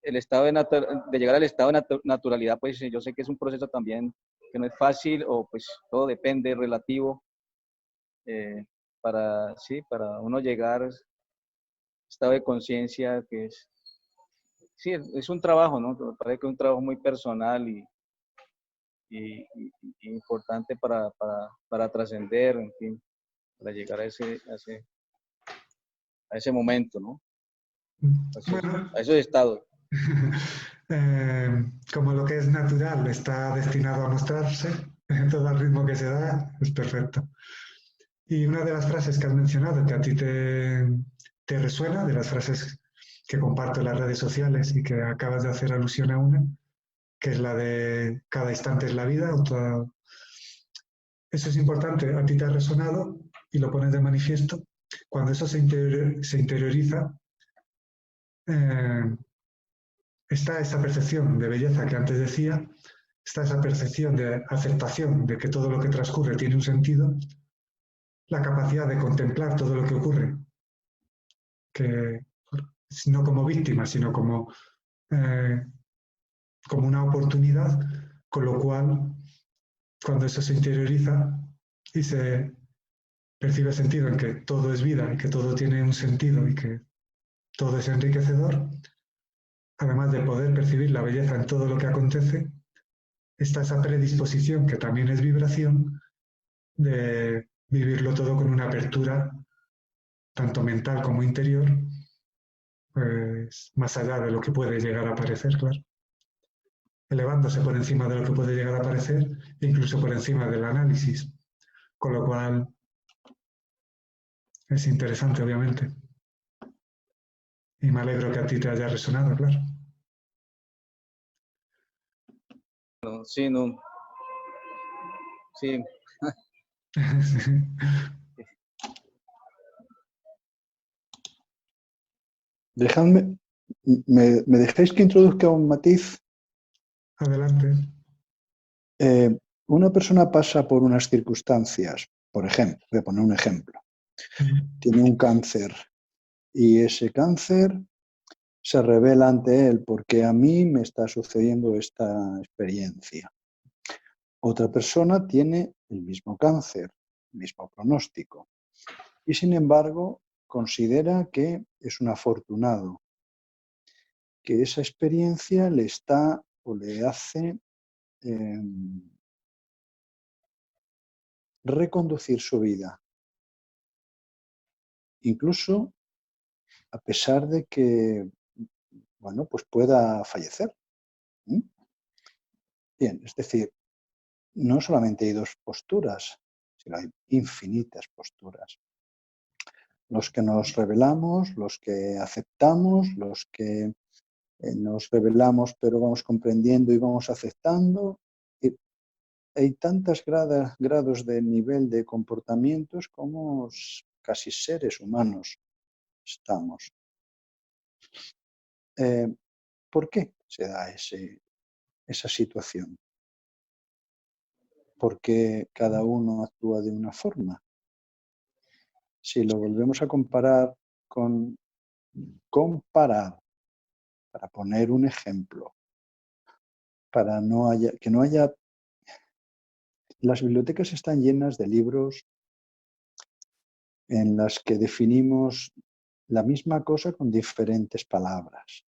el estado de llegar al estado de naturalidad, pues yo sé que es un proceso también que no es fácil o pues todo depende, relativo, para uno llegar a estado de conciencia que es, sí, es un trabajo, ¿no? Me parece que es un trabajo muy personal y importante para trascender, en fin, para llegar a ese momento, ¿no? Bueno, A esos estados. como lo que es natural está destinado a mostrarse, todo al ritmo que se da, es perfecto. Y una de las frases que has mencionado, que a ti te resuena, de las frases que comparto en las redes sociales y que acabas de hacer alusión a una, que es la de cada instante es la vida. Eso es importante, a ti te ha resonado y lo pones de manifiesto. Cuando eso se interioriza, eh, está esa percepción de belleza que antes decía, está esa percepción de aceptación de que todo lo que transcurre tiene un sentido, la capacidad de contemplar todo lo que ocurre, que no como víctima, sino eh, como una oportunidad, con lo cual, cuando eso se interioriza y se percibe sentido en que todo es vida y que todo tiene un sentido y que todo es enriquecedor, además de poder percibir la belleza en todo lo que acontece, está esa predisposición, que también es vibración, de vivirlo todo con una apertura, tanto mental como interior, pues más allá de lo que puede llegar a parecer, claro. Elevándose por encima de lo que puede llegar a parecer, incluso por encima del análisis. Con lo cual es interesante, obviamente. Y me alegro que a ti te haya resonado, claro. Sí, no, sí. Dejadme, me dejáis que introduzca un matiz. Adelante. Una persona pasa por unas circunstancias, por ejemplo, voy a poner un ejemplo, tiene un cáncer y ese cáncer se revela ante él porque a mí me está sucediendo esta experiencia. Otra persona tiene el mismo cáncer, el mismo pronóstico y sin embargo considera que es un afortunado, que esa experiencia le está o le hace reconducir su vida, incluso a pesar de que, bueno, pues pueda fallecer. Bien, es decir, no solamente hay dos posturas, sino hay infinitas posturas. Los que nos rebelamos, los que aceptamos, los que nos rebelamos pero vamos comprendiendo y vamos aceptando. Y hay tantos grados de nivel de comportamientos como casi seres humanos estamos. ¿Por qué se da esa situación? Porque cada uno actúa de una forma. Si lo volvemos a comparar, para poner un ejemplo, que no haya. Las bibliotecas están llenas de libros en las que definimos la misma cosa con diferentes palabras.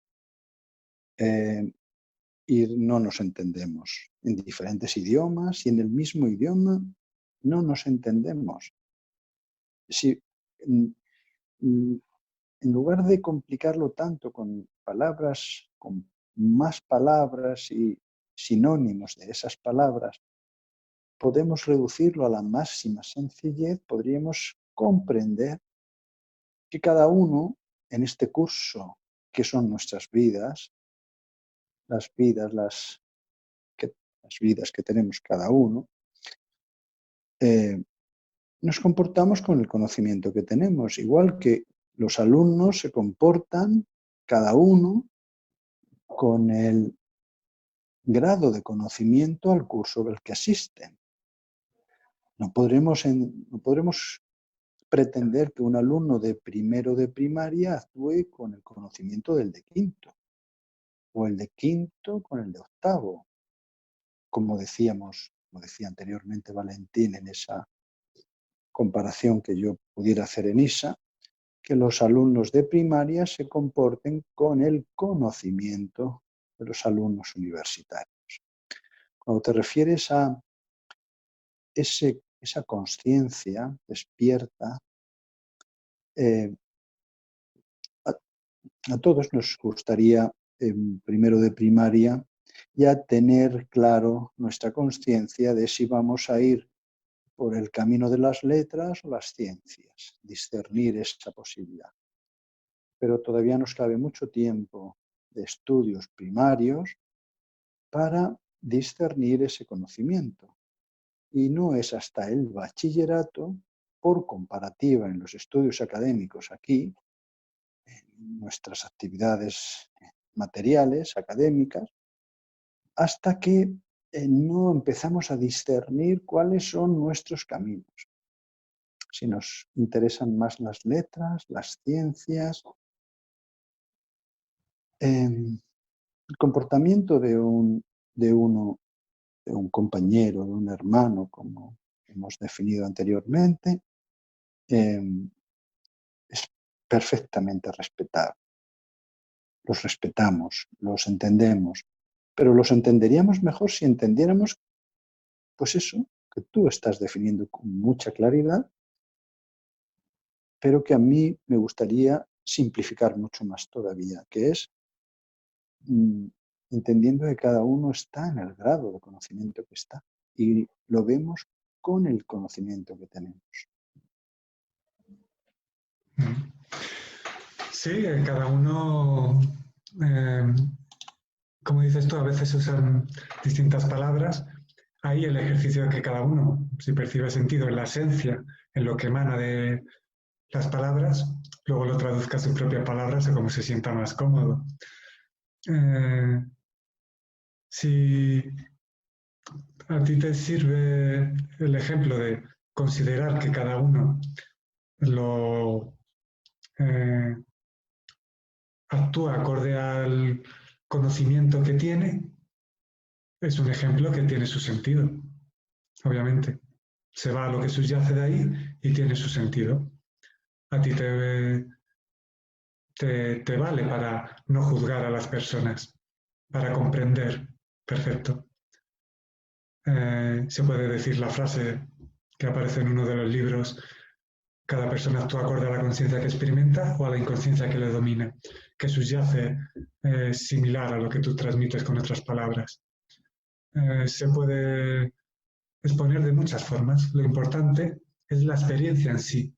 Y no nos entendemos. En diferentes idiomas y en el mismo idioma no nos entendemos. Si en lugar de complicarlo tanto con palabras, con más palabras y sinónimos de esas palabras, podemos reducirlo a la máxima sencillez, podríamos comprender que cada uno en este curso, que son nuestras vidas, las vidas que tenemos cada uno, nos comportamos con el conocimiento que tenemos, igual que los alumnos se comportan cada uno con el grado de conocimiento al curso del que asisten. No podremos pretender que un alumno de primero de primaria actúe con el conocimiento del de quinto, o el de quinto con el de octavo. Como decía anteriormente Valentín en esa comparación que yo pudiera hacer en ISA, que los alumnos de primaria se comporten con el conocimiento de los alumnos universitarios. Cuando te refieres a esa conciencia despierta, a todos nos gustaría en primero de primaria ya tener claro nuestra conciencia de si vamos a ir por el camino de las letras o las ciencias, discernir esa posibilidad. Pero todavía nos cabe mucho tiempo de estudios primarios para discernir ese conocimiento. Y no es hasta el bachillerato, por comparativa en los estudios académicos aquí, en nuestras actividades materiales, académicas, hasta que no empezamos a discernir cuáles son nuestros caminos. Si nos interesan más las letras, las ciencias, el comportamiento de un compañero, de un hermano, como hemos definido anteriormente, es perfectamente respetable. Los respetamos, los entendemos, pero los entenderíamos mejor si entendiéramos, pues eso, que tú estás definiendo con mucha claridad, pero que a mí me gustaría simplificar mucho más todavía, que es entendiendo que cada uno está en el grado de conocimiento que está y lo vemos con el conocimiento que tenemos. Sí, cada uno, como dices tú, a veces se usan distintas palabras. Ahí el ejercicio de que cada uno, si percibe sentido en la esencia, en lo que emana de las palabras, luego lo traduzca a sus propias palabras o como se sienta más cómodo. Si a ti te sirve el ejemplo de considerar que cada uno lo actúa acorde al conocimiento que tiene, es un ejemplo que tiene su sentido, obviamente. Se va a lo que subyace de ahí y tiene su sentido. A ti te vale para no juzgar a las personas, para comprender. Perfecto. Se puede decir la frase que aparece en uno de los libros: cada persona actúa acorde a la conciencia que experimenta o a la inconsciencia que le domina, que subyace similar a lo que tú transmites con otras palabras. Se puede exponer de muchas formas. Lo importante es la experiencia en sí,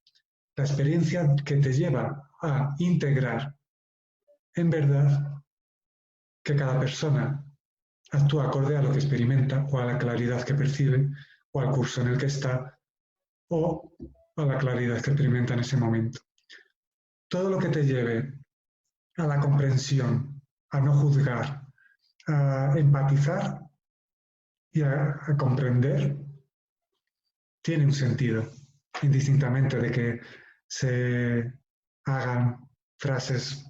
la experiencia que te lleva a integrar en verdad que cada persona actúa acorde a lo que experimenta o a la claridad que percibe o al curso en el que está o a la claridad que experimenta en ese momento. Todo lo que te lleve a la comprensión, a no juzgar, a empatizar y a comprender, tiene un sentido, indistintamente de que se hagan frases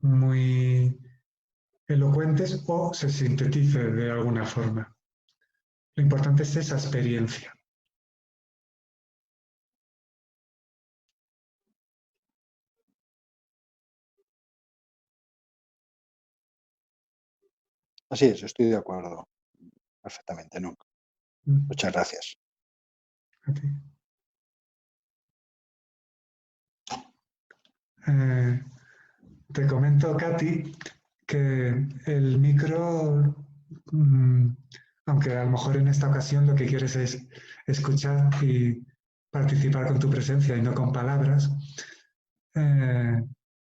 muy elocuentes o se sintetice de alguna forma. Lo importante es esa experiencia. Así es, estoy de acuerdo perfectamente, ¿no? Muchas gracias. A ti. te comento, Katy, que el micro, aunque a lo mejor en esta ocasión lo que quieres es escuchar y participar con tu presencia y no con palabras,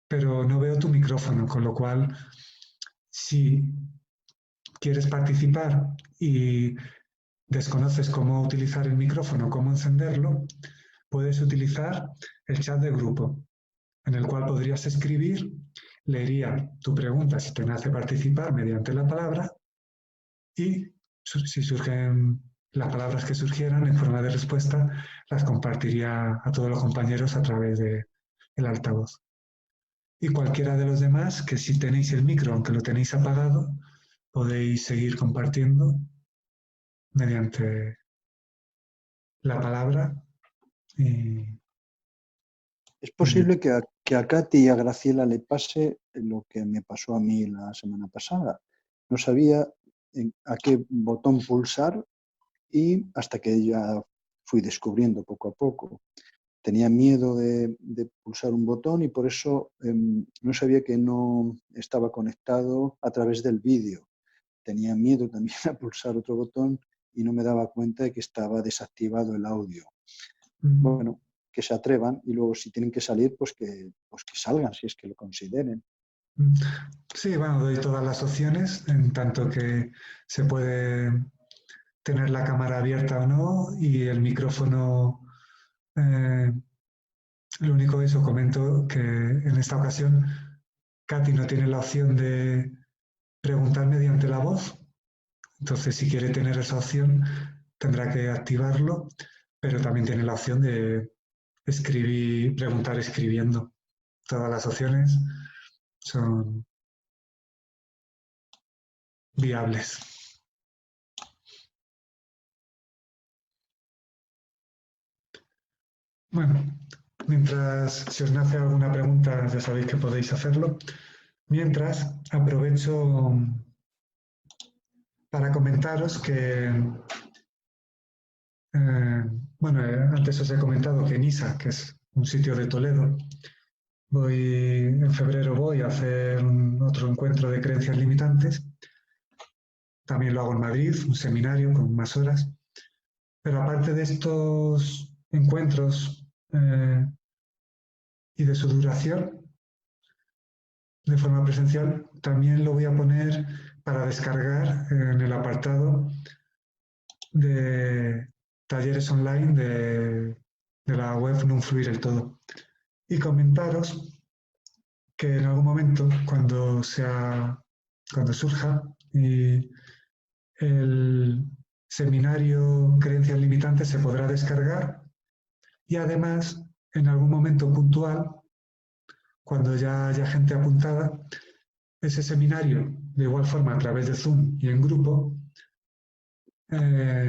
pero no veo tu micrófono, con lo cual, si quieres participar y desconoces cómo utilizar el micrófono, cómo encenderlo, puedes utilizar el chat de grupo, en el cual podrías escribir, leería tu pregunta si te nace participar mediante la palabra y si surgen las palabras que surgieran en forma de respuesta, las compartiría a todos los compañeros a través del altavoz. Y cualquiera de los demás, que si tenéis el micro, aunque lo tenéis apagado, podéis seguir compartiendo mediante la palabra. Es posible que a Katy y a Graciela le pase lo que me pasó a mí la semana pasada. No sabía a qué botón pulsar y hasta que ya fui descubriendo poco a poco. Tenía miedo de pulsar un botón y por eso no sabía que no estaba conectado a través del vídeo. Tenía miedo también a pulsar otro botón y no me daba cuenta de que estaba desactivado el audio. Bueno, que se atrevan y luego si tienen que salir, pues que salgan, si es que lo consideren. Sí, bueno, doy todas las opciones, en tanto que se puede tener la cámara abierta o no y el micrófono. Lo único eso comento que en esta ocasión Katy no tiene la opción de preguntar mediante la voz, entonces si quiere tener esa opción tendrá que activarlo, pero también tiene la opción de escribir, preguntar escribiendo. Todas las opciones son viables. Bueno, mientras si os nace alguna pregunta ya sabéis que podéis hacerlo. Mientras aprovecho para comentaros que bueno, antes os he comentado que Nisa, que es un sitio de Toledo, en febrero voy a hacer otro encuentro de creencias limitantes. También lo hago en Madrid, un seminario con más horas. Pero aparte de estos encuentros y de su duración, de forma presencial, también lo voy a poner para descargar en el apartado de talleres online de la web Non Fluir el Todo. Y comentaros que en algún momento, cuando surja y el seminario Creencias Limitantes se podrá descargar y además, en algún momento puntual, cuando ya haya gente apuntada, ese seminario, de igual forma a través de Zoom y en grupo,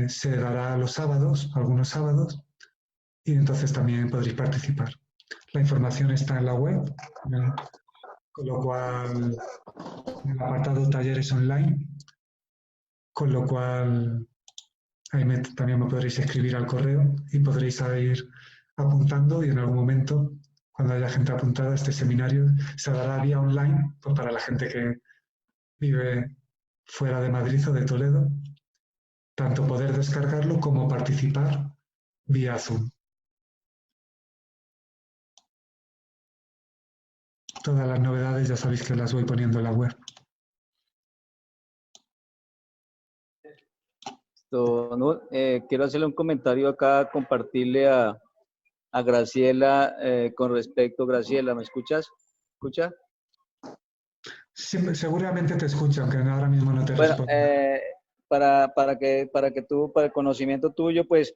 se dará los sábados, algunos sábados, y entonces también podréis participar. La información está en la web, con lo cual, en el apartado talleres online, con lo cual ahí también me podréis escribir al correo y podréis ir apuntando y en algún momento, cuando haya gente apuntada, este seminario se dará vía online pues para la gente que vive fuera de Madrid o de Toledo, tanto poder descargarlo como participar vía Zoom. Todas las novedades ya sabéis que las voy poniendo en la web. No, quiero hacerle un comentario acá, compartirle a Graciela con respecto. Graciela, ¿me escuchas? ¿Escucha? Sí, seguramente te escucho, aunque ahora mismo no te respondo. Para el conocimiento tuyo, pues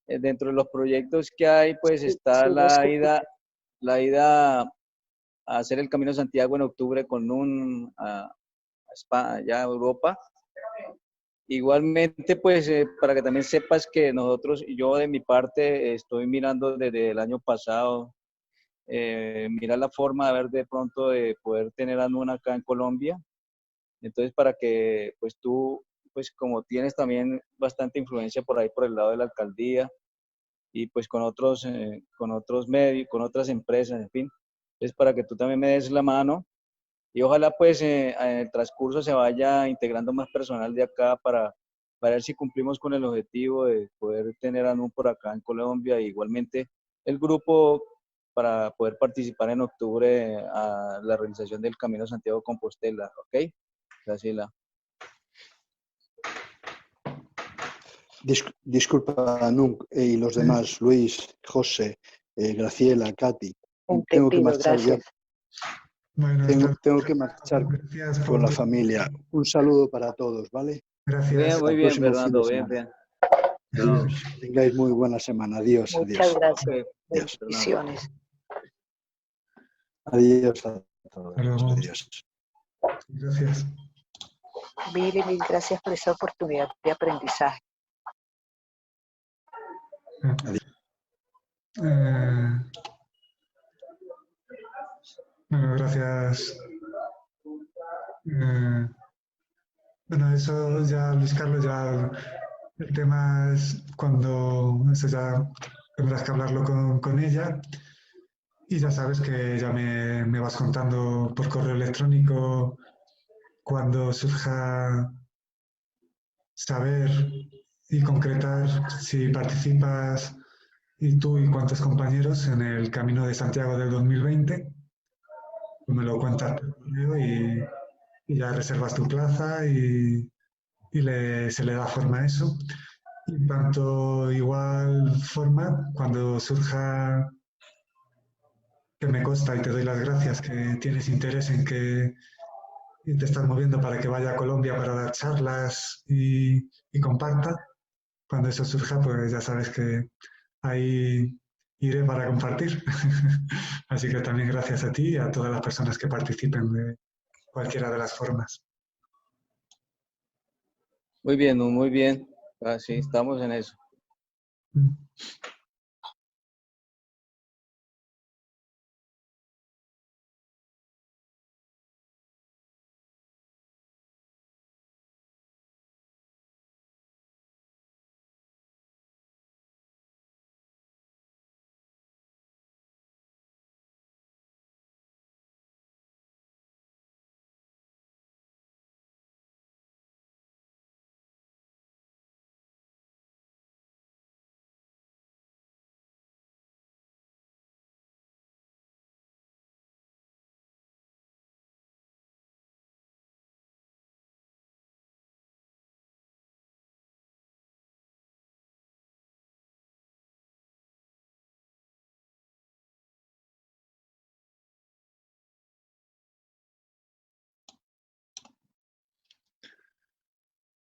dentro de los proyectos que hay, pues está la ida a hacer el Camino de Santiago en octubre con a España, ya a Europa. Igualmente, pues para que también sepas que yo de mi parte estoy mirando desde el año pasado, mirar la forma de ver de pronto de poder tener a Nuna acá en Colombia. Entonces, para que pues tú, pues como tienes también bastante influencia por ahí por el lado de la alcaldía y pues con otros medios, con otras empresas, en fin, Es para que tú también me des la mano y ojalá pues en el transcurso se vaya integrando más personal de acá para ver si cumplimos con el objetivo de poder tener a NU por acá en Colombia, e igualmente el grupo para poder participar en octubre a la realización del Camino Santiago Compostela, ¿ok? Graciela. Disculpa, Nunc, y los demás, Luis, José, Graciela, Katy. Tengo que Entendido, marchar ya. gracias. Bueno, Tengo que marchar gracias con la por... familia. Un saludo para todos, ¿vale? Gracias. Bien, Hasta muy el bien, próximo fin de Fernando, bien, semana. bien. Chao. Adiós. Que tengáis muy buena semana. Adiós, Muchas adiós. gracias. Ok, Adiós. Fernando. Bendiciones. Adiós a todos. Hasta luego. Adiós. Gracias. Mil gracias por esa oportunidad de aprendizaje. Bueno, gracias. Bueno, eso ya, Luis Carlos, ya el tema es cuando eso ya tendrás que hablarlo con ella y ya sabes que ya me vas contando por correo electrónico cuando surja saber y concretar si participas y tú y cuántos compañeros en el Camino de Santiago del 2020. Tú me lo cuentas por correo y ya reservas tu plaza y se le da forma a eso. Y tanto igual forma, cuando surja, que me consta y te doy las gracias, que tienes interés en que y te estás moviendo para que vaya a Colombia para dar charlas y comparta, cuando eso surja, pues ya sabes que ahí iré para compartir. Así que también gracias a ti y a todas las personas que participen de cualquiera de las formas. Muy bien, Nu, muy bien. Sí, estamos en eso. Mm.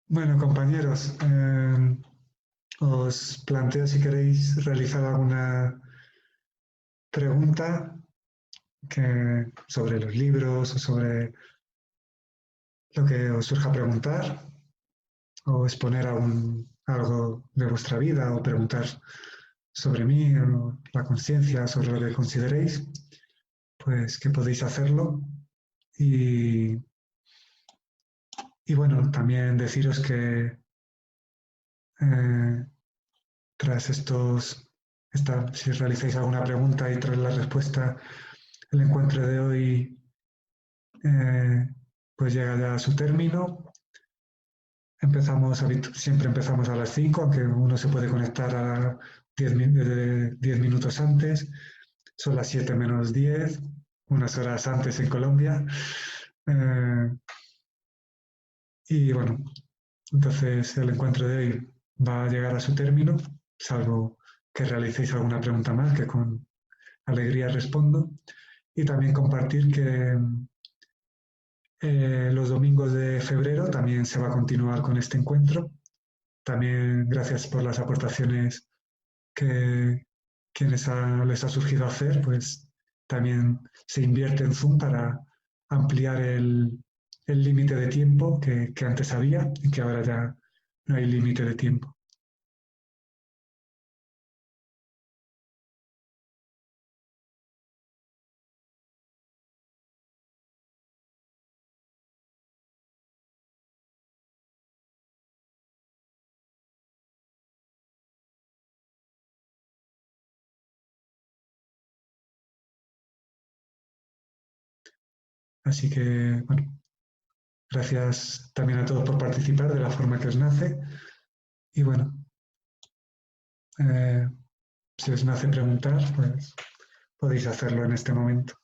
Bueno, compañeros, os planteo si queréis realizar alguna pregunta sobre los libros o sobre lo que os surja preguntar o exponer algo de vuestra vida o preguntar sobre mí o la conciencia, sobre lo que consideréis, pues que podéis hacerlo. Y, y bueno, también deciros que tras si realizáis alguna pregunta y tras la respuesta, el encuentro de hoy pues llega ya a su término. Siempre empezamos a las 5, aunque uno se puede conectar a 10 minutos antes. Son las 7 menos 10, unas horas antes en Colombia. Y bueno, entonces el encuentro de hoy va a llegar a su término, salvo que realicéis alguna pregunta más, que con alegría respondo. Y también compartir que los domingos de febrero también se va a continuar con este encuentro. También gracias por las aportaciones que les ha surgido hacer, pues también se invierte en Zoom para ampliar el límite de tiempo que antes había y que ahora ya no hay límite de tiempo. Así que, bueno, gracias también a todos por participar de la forma que os nace. Y bueno, si os nace preguntar, pues podéis hacerlo en este momento.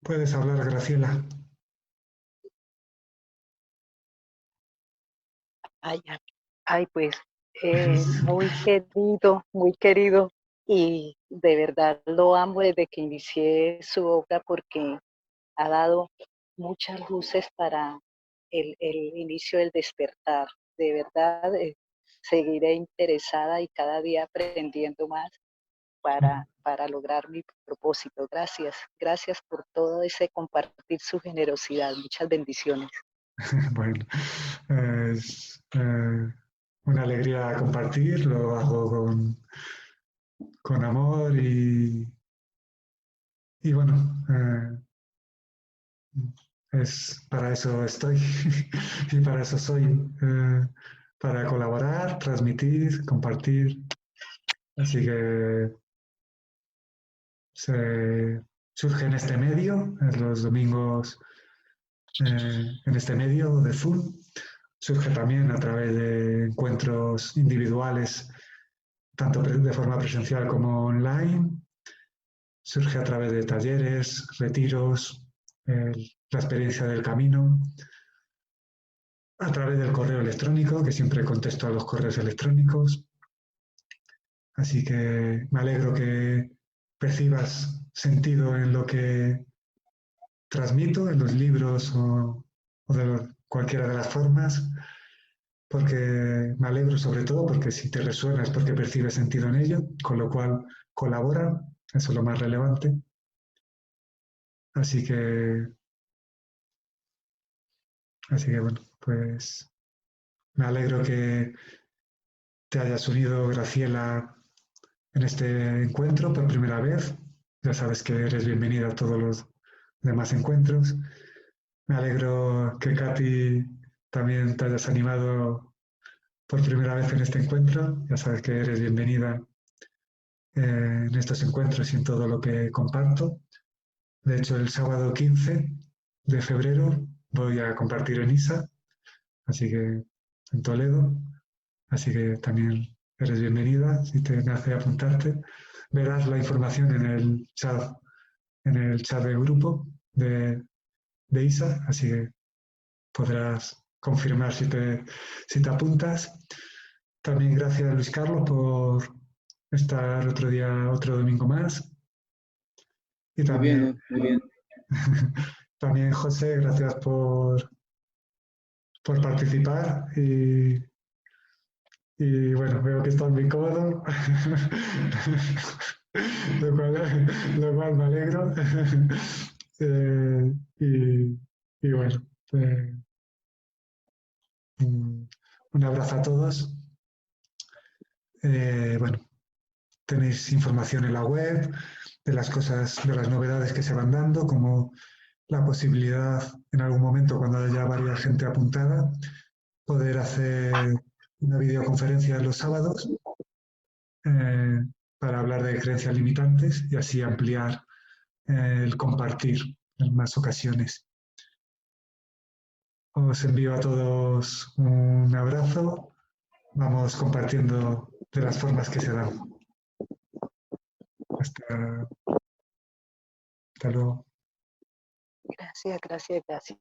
Puedes hablar, Graciela. Ay, ay, pues muy querido, y de verdad lo amo desde que inicié su obra porque ha dado muchas luces para el inicio del despertar. De verdad, seguiré interesada y cada día aprendiendo más para lograr mi propósito. Gracias, gracias por todo ese compartir su generosidad. Muchas bendiciones. Bueno, es una alegría compartir, lo hago con amor y bueno, para eso estoy y para eso soy, para colaborar, transmitir, compartir. Así que surge en este medio, en los domingos en este medio de Zoom. Surge también a través de encuentros individuales, tanto de forma presencial como online. Surge a través de talleres, retiros, la experiencia del camino, a través del correo electrónico, que siempre contesto a los correos electrónicos. Así que me alegro que percibas sentido en lo que transmito, en los libros o de cualquiera de las formas, porque me alegro sobre todo porque si te resuena es porque percibes sentido en ello, con lo cual colabora, eso es lo más relevante. Así que bueno, pues me alegro que te hayas unido, Graciela, en este encuentro por primera vez. Ya sabes que eres bienvenida a todos los demás encuentros. Me alegro que Katy también te hayas animado por primera vez en este encuentro. Ya sabes que eres bienvenida en estos encuentros y en todo lo que comparto. De hecho, el sábado 15 de febrero voy a compartir en ISA, así que en Toledo. Así que también eres bienvenida si te nace apuntarte. Verás la información en el chat de grupo de ISA, así que podrás confirmar si te apuntas. También gracias, Luis Carlos, por estar otro domingo más. Y Muy también, bien, muy bien. también José, gracias por participar y bueno, veo que estás muy cómodo, lo cual me alegro. Y bueno, un abrazo a todos. Bueno, tenéis información en la web de las cosas, de las novedades que se van dando, como la posibilidad en algún momento, cuando haya varias gente apuntada, poder hacer una videoconferencia los sábados para hablar de creencias limitantes y así ampliar el compartir en más ocasiones. Os envío a todos un abrazo. Vamos compartiendo de las formas que se dan. Hasta luego. Gracias, gracias, gracias.